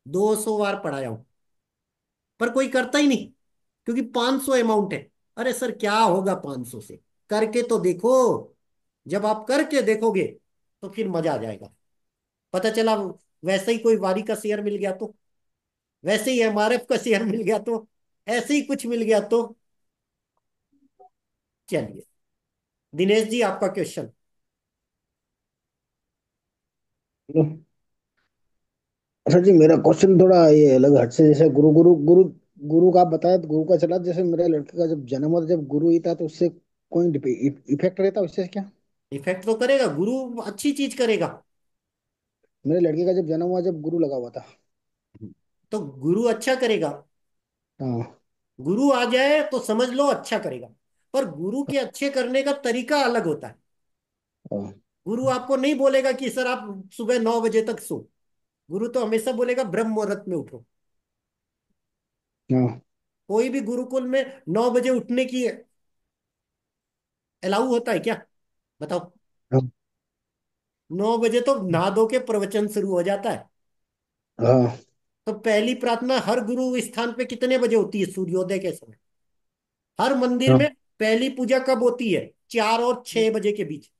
A: 200 बार पढ़ाया हूं, पर कोई करता ही नहीं, क्योंकि 500 अमाउंट है। अरे सर क्या होगा 500 से? करके तो देखो। जब आप करके देखोगे तो फिर मजा आ जाएगा। पता चला वैसे ही कोई वारी का शेयर मिल गया तो, वैसे ही एमआरएफ का शेयर मिल गया तो, ऐसे ही कुछ मिल गया तो। चलिए दिनेश जी, आपका क्वेश्चन।
I: अच्छा जी, मेरा क्वेश्चन थोड़ा ये अलग हट से, जैसे गुरु गुरु गुरु गुरु का आप बताया तो गुरु का चला, जैसे मेरे लड़के का जब जन्म हुआ था, जब गुरु ही था तो उससे कोई इफेक्ट रहता है उससे क्या?
A: इफेक्ट तो करेगा गुरु, अच्छी चीज करेगा।
I: मेरे लड़के का जब जन्म हुआ, जब गुरु लगा हुआ था।
A: तो गुरु अच्छा करेगा।
I: हाँ।
A: गुरु आ जाए तो समझ लो अच्छा करेगा, पर गुरु के अच्छे करने का तरीका अलग होता है।
I: हाँ।
A: गुरु आपको नहीं बोलेगा कि सर आप सुबह 9 बजे तक सो। गुरु तो हमेशा बोलेगा ब्रह्म मुहूर्त में उठो।
I: हाँ।
A: कोई भी गुरुकुल में 9 बजे उठने की अलाउ होता है क्या? बताओ।
I: हाँ।
A: 9 बजे तो नहा धो के प्रवचन शुरू हो जाता है।
I: हाँ।
A: तो पहली प्रार्थना हर गुरु स्थान पे कितने बजे होती है? सूर्योदय के समय। हर मंदिर
I: हाँ।
A: में पहली पूजा कब होती है? 4 और 6 बजे के बीच।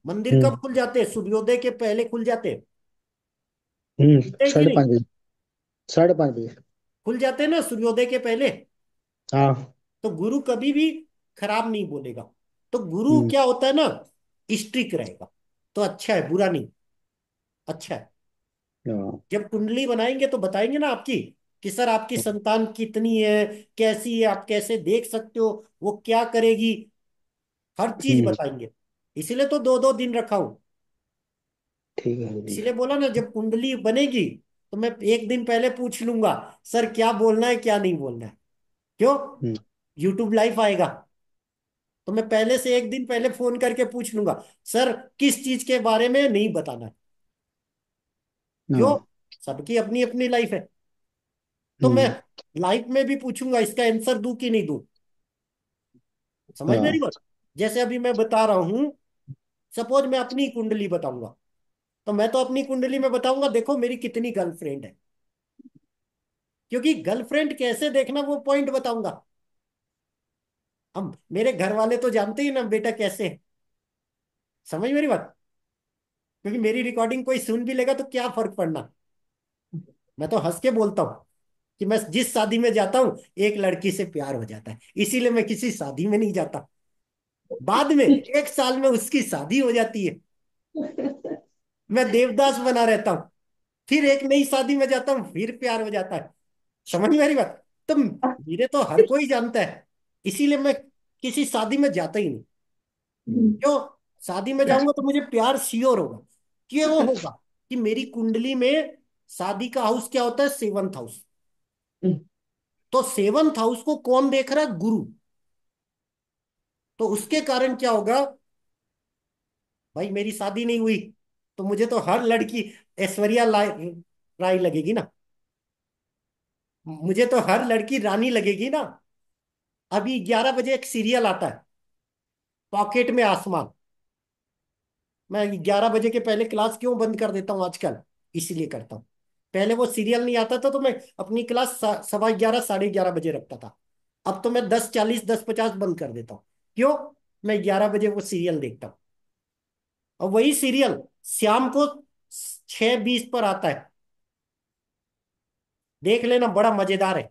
A: मंदिर
I: हम्म।
A: कब खुल जाते हैं? सूर्योदय के पहले खुल जाते हैं। है कि
I: साढ़े
A: नहीं?
I: 5 बजे। 5:30 बजे।
A: खुल जाते हैं ना सूर्योदय के पहले।
I: हाँ।
A: तो गुरु कभी भी खराब नहीं बोलेगा। तो गुरु
I: हम्म।
A: क्या होता है ना, स्ट्रिक रहेगा। तो अच्छा है, बुरा नहीं, अच्छा है।
I: हाँ।
A: जब कुंडली बनाएंगे तो बताएंगे ना आपकी, कि सर आपकी संतान कितनी है, कैसी है, आप कैसे देख सकते हो, वो क्या करेगी, हर चीज
I: हम्म।
A: बताएंगे। इसीलिए तो 2-2 दिन रखा हूं।
I: ठीक है जी।
A: इसीलिए बोला ना, जब कुंडली बनेगी तो मैं एक दिन पहले पूछ लूंगा, सर क्या बोलना है क्या नहीं बोलना है। क्यों?
I: हम्म।
A: यूट्यूब लाइव आएगा, तो मैं पहले से एक दिन पहले फोन करके पूछ लूंगा, सर किस चीज के बारे में नहीं बताना है। क्यों?
I: हाँ।
A: सबकी अपनी अपनी लाइफ है। तो मैं
I: हम्म।
A: लाइफ में भी पूछूंगा, इसका आंसर दूं कि नहीं दूं। समझ मेरी
I: हाँ।
A: बात? जैसे अभी मैं बता रहा हूं, सपोज मैं अपनी कुंडली बताऊंगा, तो मैं तो अपनी कुंडली में बताऊंगा देखो मेरी कितनी गर्लफ्रेंड है। क्योंकि गर्लफ्रेंड कैसे देखना वो पॉइंट बताऊंगा। अब मेरे घर वाले तो जानते ही ना बेटा कैसे है। समझ मेरी बात? क्योंकि मेरी रिकॉर्डिंग कोई सुन भी लेगा तो क्या फर्क पड़ना। मैं तो हंस के बोलता हूँ कि मैं जिस शादी में जाता हूँ एक लड़की से प्यार हो जाता है, इसीलिए मैं किसी शादी में नहीं जाता। बाद में 1 साल में उसकी शादी हो जाती है, मैं देवदास बना रहता हूँ। फिर एक नई शादी में जाता हूँ, फिर प्यार हो जाता है। समझ मेरी बात? तो मेरे तो हर कोई जानता है, इसीलिए मैं किसी शादी में जाता ही नहीं। क्यों? शादी में जाऊंगा तो मुझे प्यार श्योर होगा। क्यों होगा? कि मेरी कुंडली में शादी का हाउस क्या होता है, 7th हाउस। तो 7th हाउस को कौन देख रहा है? गुरु। तो उसके कारण क्या होगा, भाई मेरी शादी नहीं हुई तो मुझे तो हर लड़की ऐश्वर्या राय लगेगी ना, मुझे तो हर लड़की रानी लगेगी ना। अभी 11 बजे एक सीरियल आता है, पॉकेट में आसमान। मैं 11 बजे के पहले क्लास क्यों बंद कर देता हूँ आजकल? इसीलिए करता हूँ। पहले वो सीरियल नहीं आता था तो मैं अपनी क्लास 11:15 11:30 बजे रखता था। अब तो मैं 10:40 10:50 बंद कर देता हूँ। क्यों? मैं 11 बजे वो सीरियल देखता हूँ। और वही सीरियल शाम को 6:20 पर आता है, देख लेना, बड़ा मजेदार है।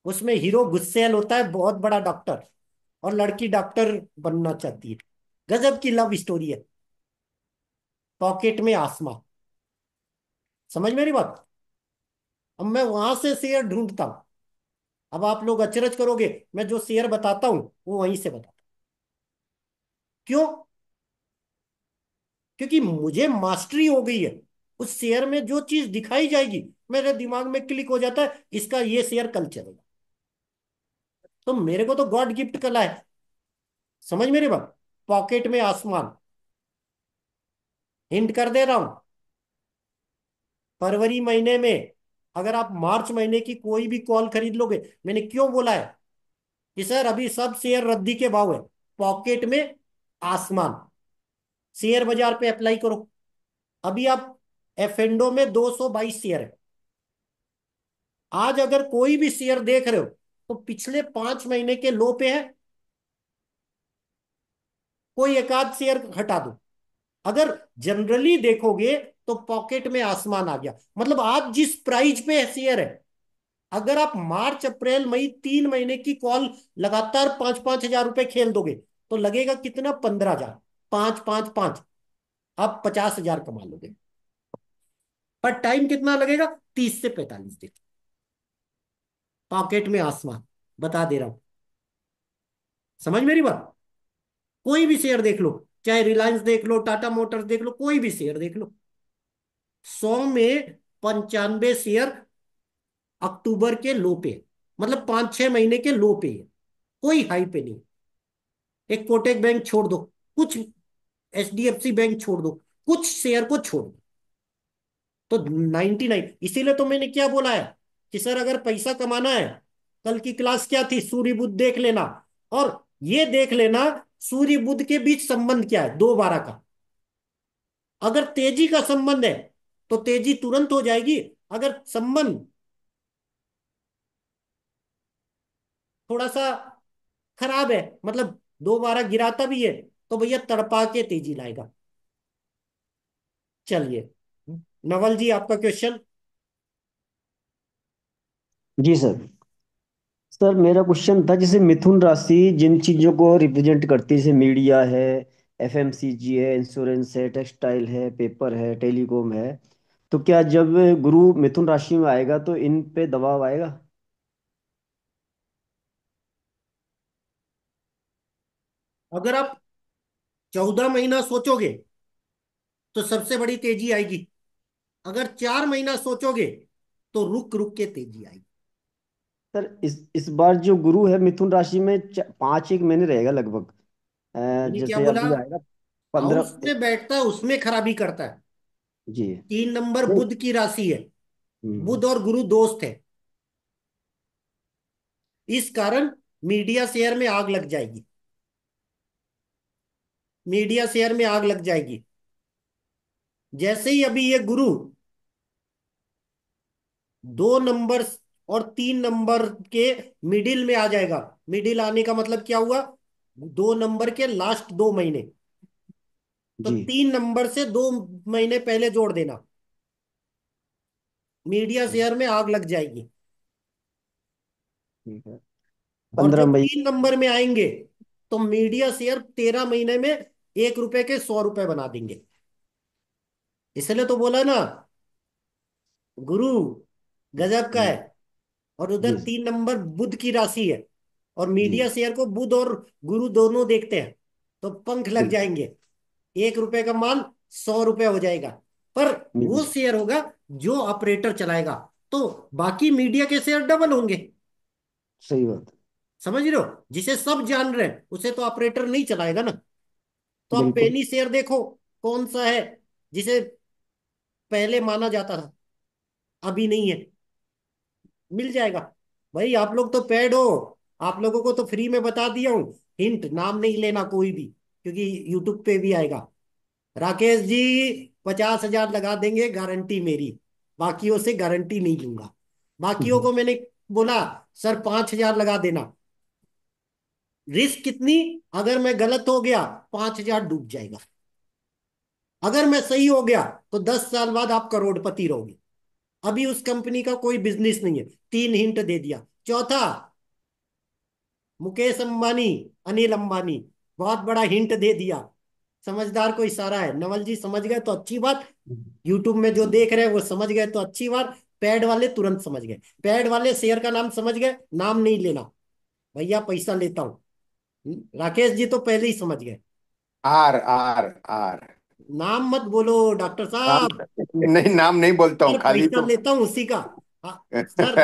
A: उसमें हीरो गुस्सैल होता है, बहुत बड़ा डॉक्टर, और लड़की डॉक्टर बनना चाहती है। गजब की लव स्टोरी है। पॉकेट में आसमां। समझ मेरी बात? अब मैं वहां से शेयर ढूंढता हूं। अब आप लोग अचरज करोगे, मैं जो शेयर बताता हूं वो वहीं से बताता हूं। क्यों? क्योंकि मुझे मास्टरी हो गई है। उस शेयर में जो चीज दिखाई जाएगी मेरे दिमाग में क्लिक हो जाता है, इसका ये शेयर कल चलेगा। तो मेरे को तो गॉड गिफ्ट कला है। समझ मेरी बात? पॉकेट में आसमान। हिंट कर दे रहा हूं, फरवरी महीने में अगर आप मार्च महीने की कोई भी कॉल खरीद लोगे, मैंने क्यों बोला है कि सर अभी सब शेयर रद्दी के भाव है, पॉकेट में आसमान, शेयर बाजार पे अप्लाई करो। अभी आप एफेंडो में 222 शेयर है। आज अगर कोई भी शेयर देख रहे हो तो पिछले 5 महीने के लो पे है। कोई एक आध शेयर हटा दो। अगर जनरली देखोगे तो पॉकेट में आसमान आ गया। मतलब आज जिस प्राइस पे शेयर है, अगर आप मार्च अप्रैल मई 3 महीने की कॉल लगातार 5-5 हजार रुपए खेल दोगे तो लगेगा कितना? 15 हजार। 5 5 5, आप 50 हजार कमा लोगे। पर टाइम कितना लगेगा? 30 से 45 दिन। पॉकेट में आसमान, बता दे रहा हूं। समझ मेरी बात? कोई भी शेयर देख लो, चाहे रिलायंस देख लो, टाटा मोटर्स देख लो, कोई भी शेयर देख लो। 100 में 95 शेयर अक्टूबर के लो पे है। मतलब 5-6 महीने के लो पे है, कोई हाई पे नहीं। एक कोटक बैंक छोड़ दो, कुछ एचडीएफसी बैंक छोड़ दो, कुछ शेयर को छोड़ दो, तो 99। इसीलिए तो मैंने क्या बोला है कि सर अगर पैसा कमाना है, कल की क्लास क्या थी, सूर्य बुध देख लेना। और ये देख लेना सूर्य बुध के बीच संबंध क्या है, 2-12 का। अगर तेजी का संबंध है तो तेजी तुरंत हो जाएगी। अगर संबंध थोड़ा सा खराब है, मतलब 2-12 गिराता भी है, तो भैया तड़पा के तेजी लाएगा। चलिए, नवल जी आपका क्वेश्चन।
J: जी सर। सर मेरा क्वेश्चन था, जैसे मिथुन राशि जिन चीजों को रिप्रेजेंट करती है, जैसे मीडिया है, एफएमसीजी है, इंश्योरेंस है, टेक्सटाइल है, पेपर है, टेलीकॉम है, तो क्या जब गुरु मिथुन राशि में आएगा तो इन पे दबाव आएगा?
A: अगर आप 14 महीना सोचोगे तो सबसे बड़ी तेजी आएगी। अगर 4 महीना सोचोगे तो रुक रुक के तेजी आएगी।
J: सर इस बार जो गुरु है मिथुन राशि में 5 एक महीने रहेगा लगभग।
A: मैंने क्या
J: जैसे
A: बोला?
J: अभी आएगा पंद्रह।
A: हाउस में बैठता है उसमें खराबी करता है।
J: जी।
A: 3 नंबर
J: नहीं।
A: बुध की राशि है।
J: हम्म।
A: बुध और गुरु दोस्त है। इस कारण मीडिया शेयर में आग लग जाएगी। मीडिया शेयर में आग लग जाएगी। जैसे ही अभी ये गुरु 2 नंबर और 3 नंबर के मिडिल में आ जाएगा। मिडिल आने का मतलब क्या हुआ? 2 नंबर के लास्ट 2 महीने। तो
J: जी।
A: 3 नंबर से 2 महीने पहले जोड़ देना। मीडिया शेयर में आग लग जाएगी।
J: ठीक है।
A: और
J: पंद्रह
A: जब
J: मई
A: 3 नंबर में आएंगे तो मीडिया शेयर 13 महीने में 1 रुपए के 100 रुपए बना देंगे। इसलिए तो बोला ना, गुरु गजब का है।
J: जी।
A: और उधर
J: जी।
A: 3 नंबर बुध की राशि है। और
J: जी।
A: मीडिया शेयर को बुध और गुरु दोनों देखते हैं। तो पंख लग
J: बिल्कुल।
A: जाएंगे। 1 रुपए का माल 100 रुपए हो जाएगा। पर वो
J: बिल्कुल।
A: शेयर होगा जो ऑपरेटर चलाएगा। तो बाकी मीडिया के शेयर डबल होंगे।
J: सही बात है।
A: समझ रहे हो? जिसे सब जान रहे हैं उसे तो ऑपरेटर नहीं चलाएगा ना। तो आप
J: बिल्कुल।
A: पेनी शेयर देखो, कौन सा है जिसे पहले माना जाता था, अभी नहीं है। मिल जाएगा। भाई आप लोग तो पेड हो। आप लोगों को तो फ्री में बता दिया हूं। हिंट नाम नहीं लेना कोई भी, क्योंकि यूट्यूब पे भी आएगा। राकेश जी 50,000 लगा देंगे, गारंटी मेरी। बाकियों से गारंटी नहीं लूंगा। बाकियों को मैंने बोला सर 5,000 लगा देना। रिस्क कितनी? अगर मैं गलत हो गया 5,000 डूब जाएगा। अगर मैं सही हो गया तो 10 साल बाद आप करोड़पति रहोगे। अभी उस कंपनी का कोई बिजनेस नहीं है। 3 हिंट दे दिया। चौथा, मुकेश अंबानी, अनिल अंबानी। बहुत बड़ा हिंट दे दिया। समझदार को इशारा है। नवल जी समझ गए तो अच्छी बात। यूट्यूब में जो देख रहे हैं वो समझ गए तो अच्छी बात। पैड वाले तुरंत समझ गए। पैड वाले शेयर का नाम समझ गए, नाम नहीं लेना। भैया पैसा लेता हूं। राकेश जी तो पहले ही समझ गए।
G: R R R.
A: नाम मत बोलो डॉक्टर
G: नाम
A: साहब।
G: नहीं, नाम नहीं बोलता हूँ
A: सर
G: खाली
A: पैसा
G: तो।
A: लेता हूँ उसी का। हाँ, सर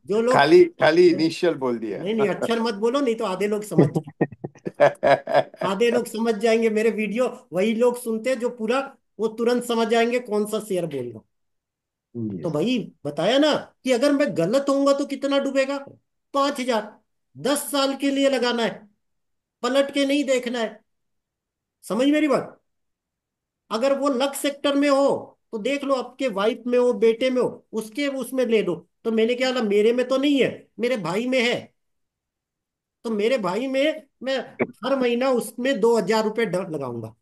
A: जो लोग,
G: खाली खाली इनिशियल बोल दिया।
A: नहीं नहीं अक्षर मत बोलो, नहीं तो आधे लोग समझ जाए। आधे लोग समझ जाएंगे मेरे वीडियो। वही लोग सुनते हैं जो पूरा, वो तुरंत समझ जाएंगे कौन सा शेयर बोल रहा हूं। तो
J: यस।
A: भाई बताया ना कि अगर मैं गलत होऊंगा तो कितना डूबेगा? 5,000। 10 साल के लिए लगाना है। पलट के नहीं देखना है। समझ मेरी बात? अगर वो लक सेक्टर में हो तो देख लो, आपके वाइफ में हो, बेटे में हो, उसके उसमें ले लो। तो मैंने क्या बोला, मेरे में तो नहीं है, मेरे भाई में है। तो मेरे भाई में मैं हर महीना उसमें 2,000 रुपये डर लगाऊंगा।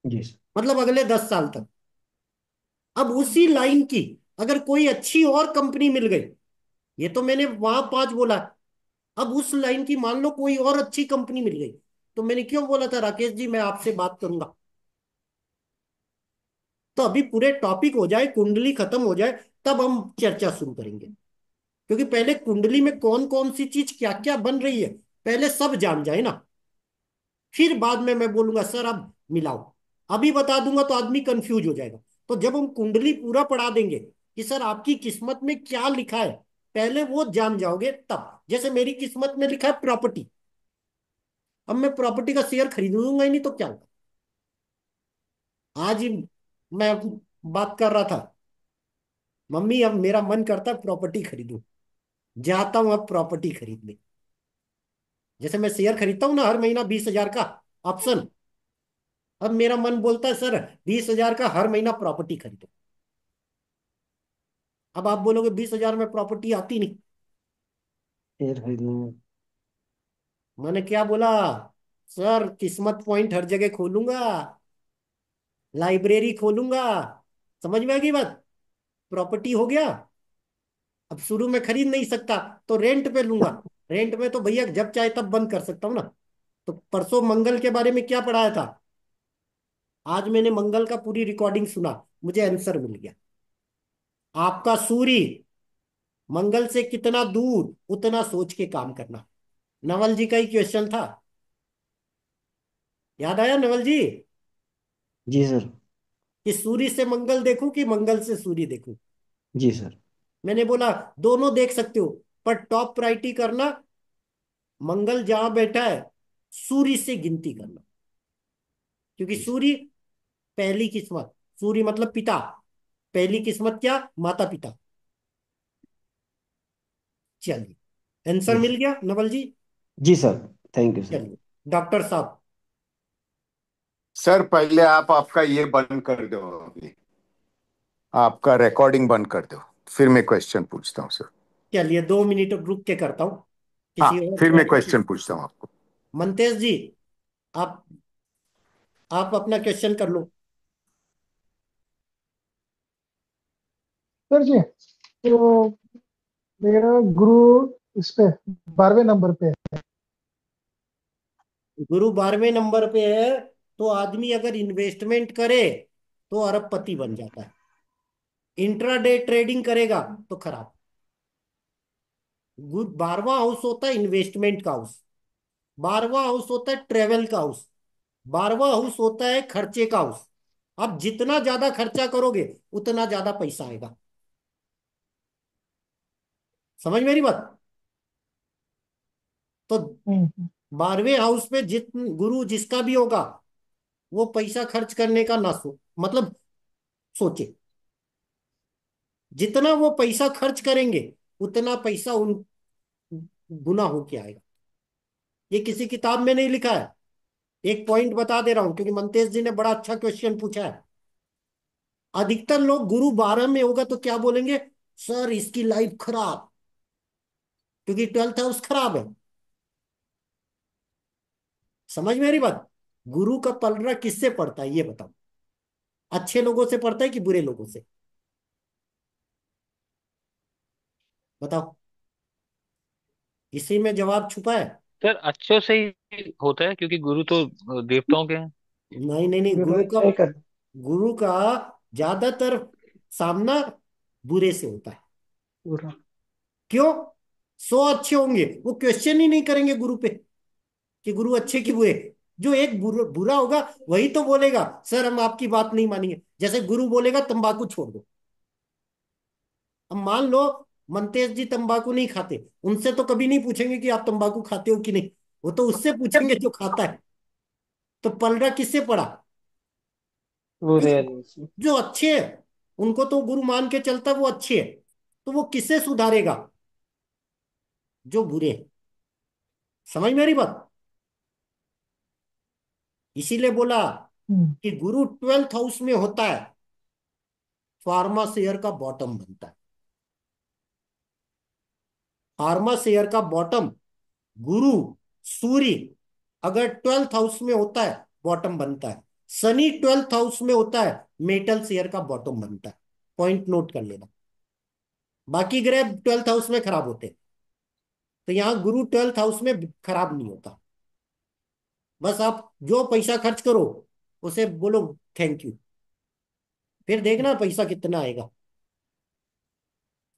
J: यस।
A: मतलब अगले 10 साल तक। अब उसी लाइन की अगर कोई अच्छी और कंपनी मिल गई, ये तो मैंने वहां 5 बोला। अब उस लाइन की मान लो कोई और अच्छी कंपनी मिल गई, तो मैंने क्यों बोला था राकेश जी मैं आपसे बात करूंगा। तो अभी पूरे टॉपिक हो जाए, कुंडली खत्म हो जाए, तब हम चर्चा शुरू करेंगे। क्योंकि पहले कुंडली में कौन कौन सी चीज क्या क्या बन रही है, पहले सब जान जाए ना। फिर बाद में मैं बोलूंगा सर अब मिलाओ। अभी बता दूंगा तो आदमी कंफ्यूज हो जाएगा। तो जब हम कुंडली पूरा पढ़ा देंगे कि सर आपकी किस्मत में क्या लिखा है, पहले वो जान जाओगे तब। जैसे मेरी किस्मत में लिखा है प्रॉपर्टी। अब मैं प्रॉपर्टी का शेयर खरीदूंगा ही नहीं तो क्या होगा? आज ही मैं बात कर रहा था, मम्मी अब मेरा मन करता है प्रॉपर्टी खरीदूं। जाता हूं अब प्रॉपर्टी खरीदने। जैसे मैं शेयर खरीदता हूं ना हर महीना 20,000 का ऑप्शन। अब मेरा मन बोलता है सर 20,000 का हर महीना प्रॉपर्टी खरीदो। अब आप बोलोगे 20,000 में प्रॉपर्टी आती नहीं।
J: शेयर खरीदना।
A: मैंने क्या बोला? सर किस्मत पॉइंट हर जगह खोलूंगा। लाइब्रेरी खोलूंगा। समझ में आ गई बात? प्रॉपर्टी हो गया। अब शुरू में खरीद नहीं सकता तो रेंट पे लूंगा। रेंट में तो भैया जब चाहे तब बंद कर सकता हूँ ना। तो परसों मंगल के बारे में क्या पढ़ाया था? आज मैंने मंगल का पूरी रिकॉर्डिंग सुना, मुझे आंसर मिल गया। आपका सूर्य मंगल से कितना दूर, उतना सोच के काम करना। नवल जी का ही क्वेश्चन था। याद आया नवल जी?
J: जी सर।
A: कि सूर्य से मंगल देखूं कि मंगल से सूर्य देखूं?
J: जी सर।
A: मैंने बोला दोनों देख सकते हो, पर टॉप प्रायोरिटी करना मंगल जहां बैठा है सूर्य से गिनती करना। क्योंकि
J: जी सर।
A: सूर्य पहली किस्मत, सूर्य मतलब पिता। पहली किस्मत क्या? माता पिता। चलिए आंसर
J: जी
A: मिल
J: सर।
A: गया नवल जी।
J: जी सर। Thank you sir.
A: चलिए डॉक्टर साहब।
G: सर पहले आप आपका ये बंद कर दो अभी, आपका रिकॉर्डिंग बंद कर दो, फिर मैं क्वेश्चन पूछता हूँ सर।
A: चलिए 2 मिनट रुक के करता हूँ।
G: हाँ,
A: किसी और
G: फिर मैं
A: को
G: क्वेश्चन पूछता हूँ आपको।
A: मनतेज जी, आप आप अपना क्वेश्चन कर लो।
H: सर जी, तो मेरा गुरु इस पे 12वें नंबर पे है।
A: गुरु 12वें नंबर पे है तो आदमी अगर इन्वेस्टमेंट करे तो अरबपति बन जाता है। इंट्राडे ट्रेडिंग करेगा तो खराब। 12वां हाउस होता है इन्वेस्टमेंट का हाउस। 12वां हाउस होता है ट्रेवल का हाउस। 12वां हाउस होता है खर्चे का हाउस। आप जितना ज्यादा खर्चा करोगे उतना ज्यादा पैसा आएगा। समझ मेरी बात? तो
H: हम्म।
A: 12वें हाउस पे गुरु जिसका भी होगा वो पैसा खर्च करने का ना मतलब सोचे। जितना वो पैसा खर्च करेंगे उतना पैसा उन गुना होके आएगा। ये किसी किताब में नहीं लिखा है। एक पॉइंट बता दे रहा हूं क्योंकि मंतेश जी ने बड़ा अच्छा क्वेश्चन पूछा है। अधिकतर लोग गुरु 12 में होगा तो क्या बोलेंगे? सर इसकी लाइफ खराब, क्योंकि 12th हाउस खराब है। समझ मेरी बात? गुरु का पलड़ा किससे पड़ता है ये बताओ? अच्छे लोगों से पड़ता है कि बुरे लोगों से? बताओ। इसी में जवाब छुपा है।
C: सर अच्छों से ही होता है क्योंकि गुरु तो देवताओं के हैं।
A: नहीं नहीं नहीं,
F: गुरु अच्छा ही कर।
A: गुरु का ज्यादातर सामना बुरे से होता है।
F: गुरु।
A: क्यों? 100 अच्छे होंगे वो क्वेश्चन ही नहीं करेंगे गुरु पे कि गुरु अच्छे कि बुरे। जो एक बुरा बुरा होगा वही तो बोलेगा सर हम आपकी बात नहीं मानेंगे। जैसे गुरु बोलेगा तंबाकू छोड़ दो। अब मान लो मंतेश जी तंबाकू नहीं खाते, उनसे तो कभी नहीं पूछेंगे कि आप तंबाकू खाते हो कि नहीं। वो तो उससे पूछेंगे जो खाता है। तो पलड़ा किससे पड़ा?
F: बुरे
A: जो
F: आदमी से।
A: जो अच्छे हैं उनको तो गुरु मान के चलता वो अच्छे है। तो वो किससे सुधारेगा? जो बुरे हैं। समझ मेरी बात? इसीलिए बोला
H: हम्म।
A: कि गुरु 12th हाउस में होता है, फार्मा शेयर का बॉटम बनता है। फार्मा शेयर का बॉटम गुरु, सूर्य अगर 12th हाउस में होता है बॉटम बनता है। शनि 12th हाउस में होता है मेटल शेयर का बॉटम बनता है। पॉइंट नोट कर लेना। बाकी ग्रह 12th हाउस में खराब होते हैं। तो यहां गुरु 12th हाउस में खराब नहीं होता। बस आप जो पैसा खर्च करो उसे बोलो थैंक यू, फिर देखना पैसा कितना आएगा।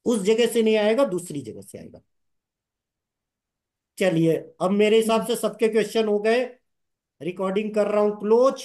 A: उस जगह से नहीं आएगा, दूसरी जगह से आएगा। चलिए अब मेरे हिसाब से सबके क्वेश्चन हो गए। रिकॉर्डिंग कर रहा हूं क्लोज।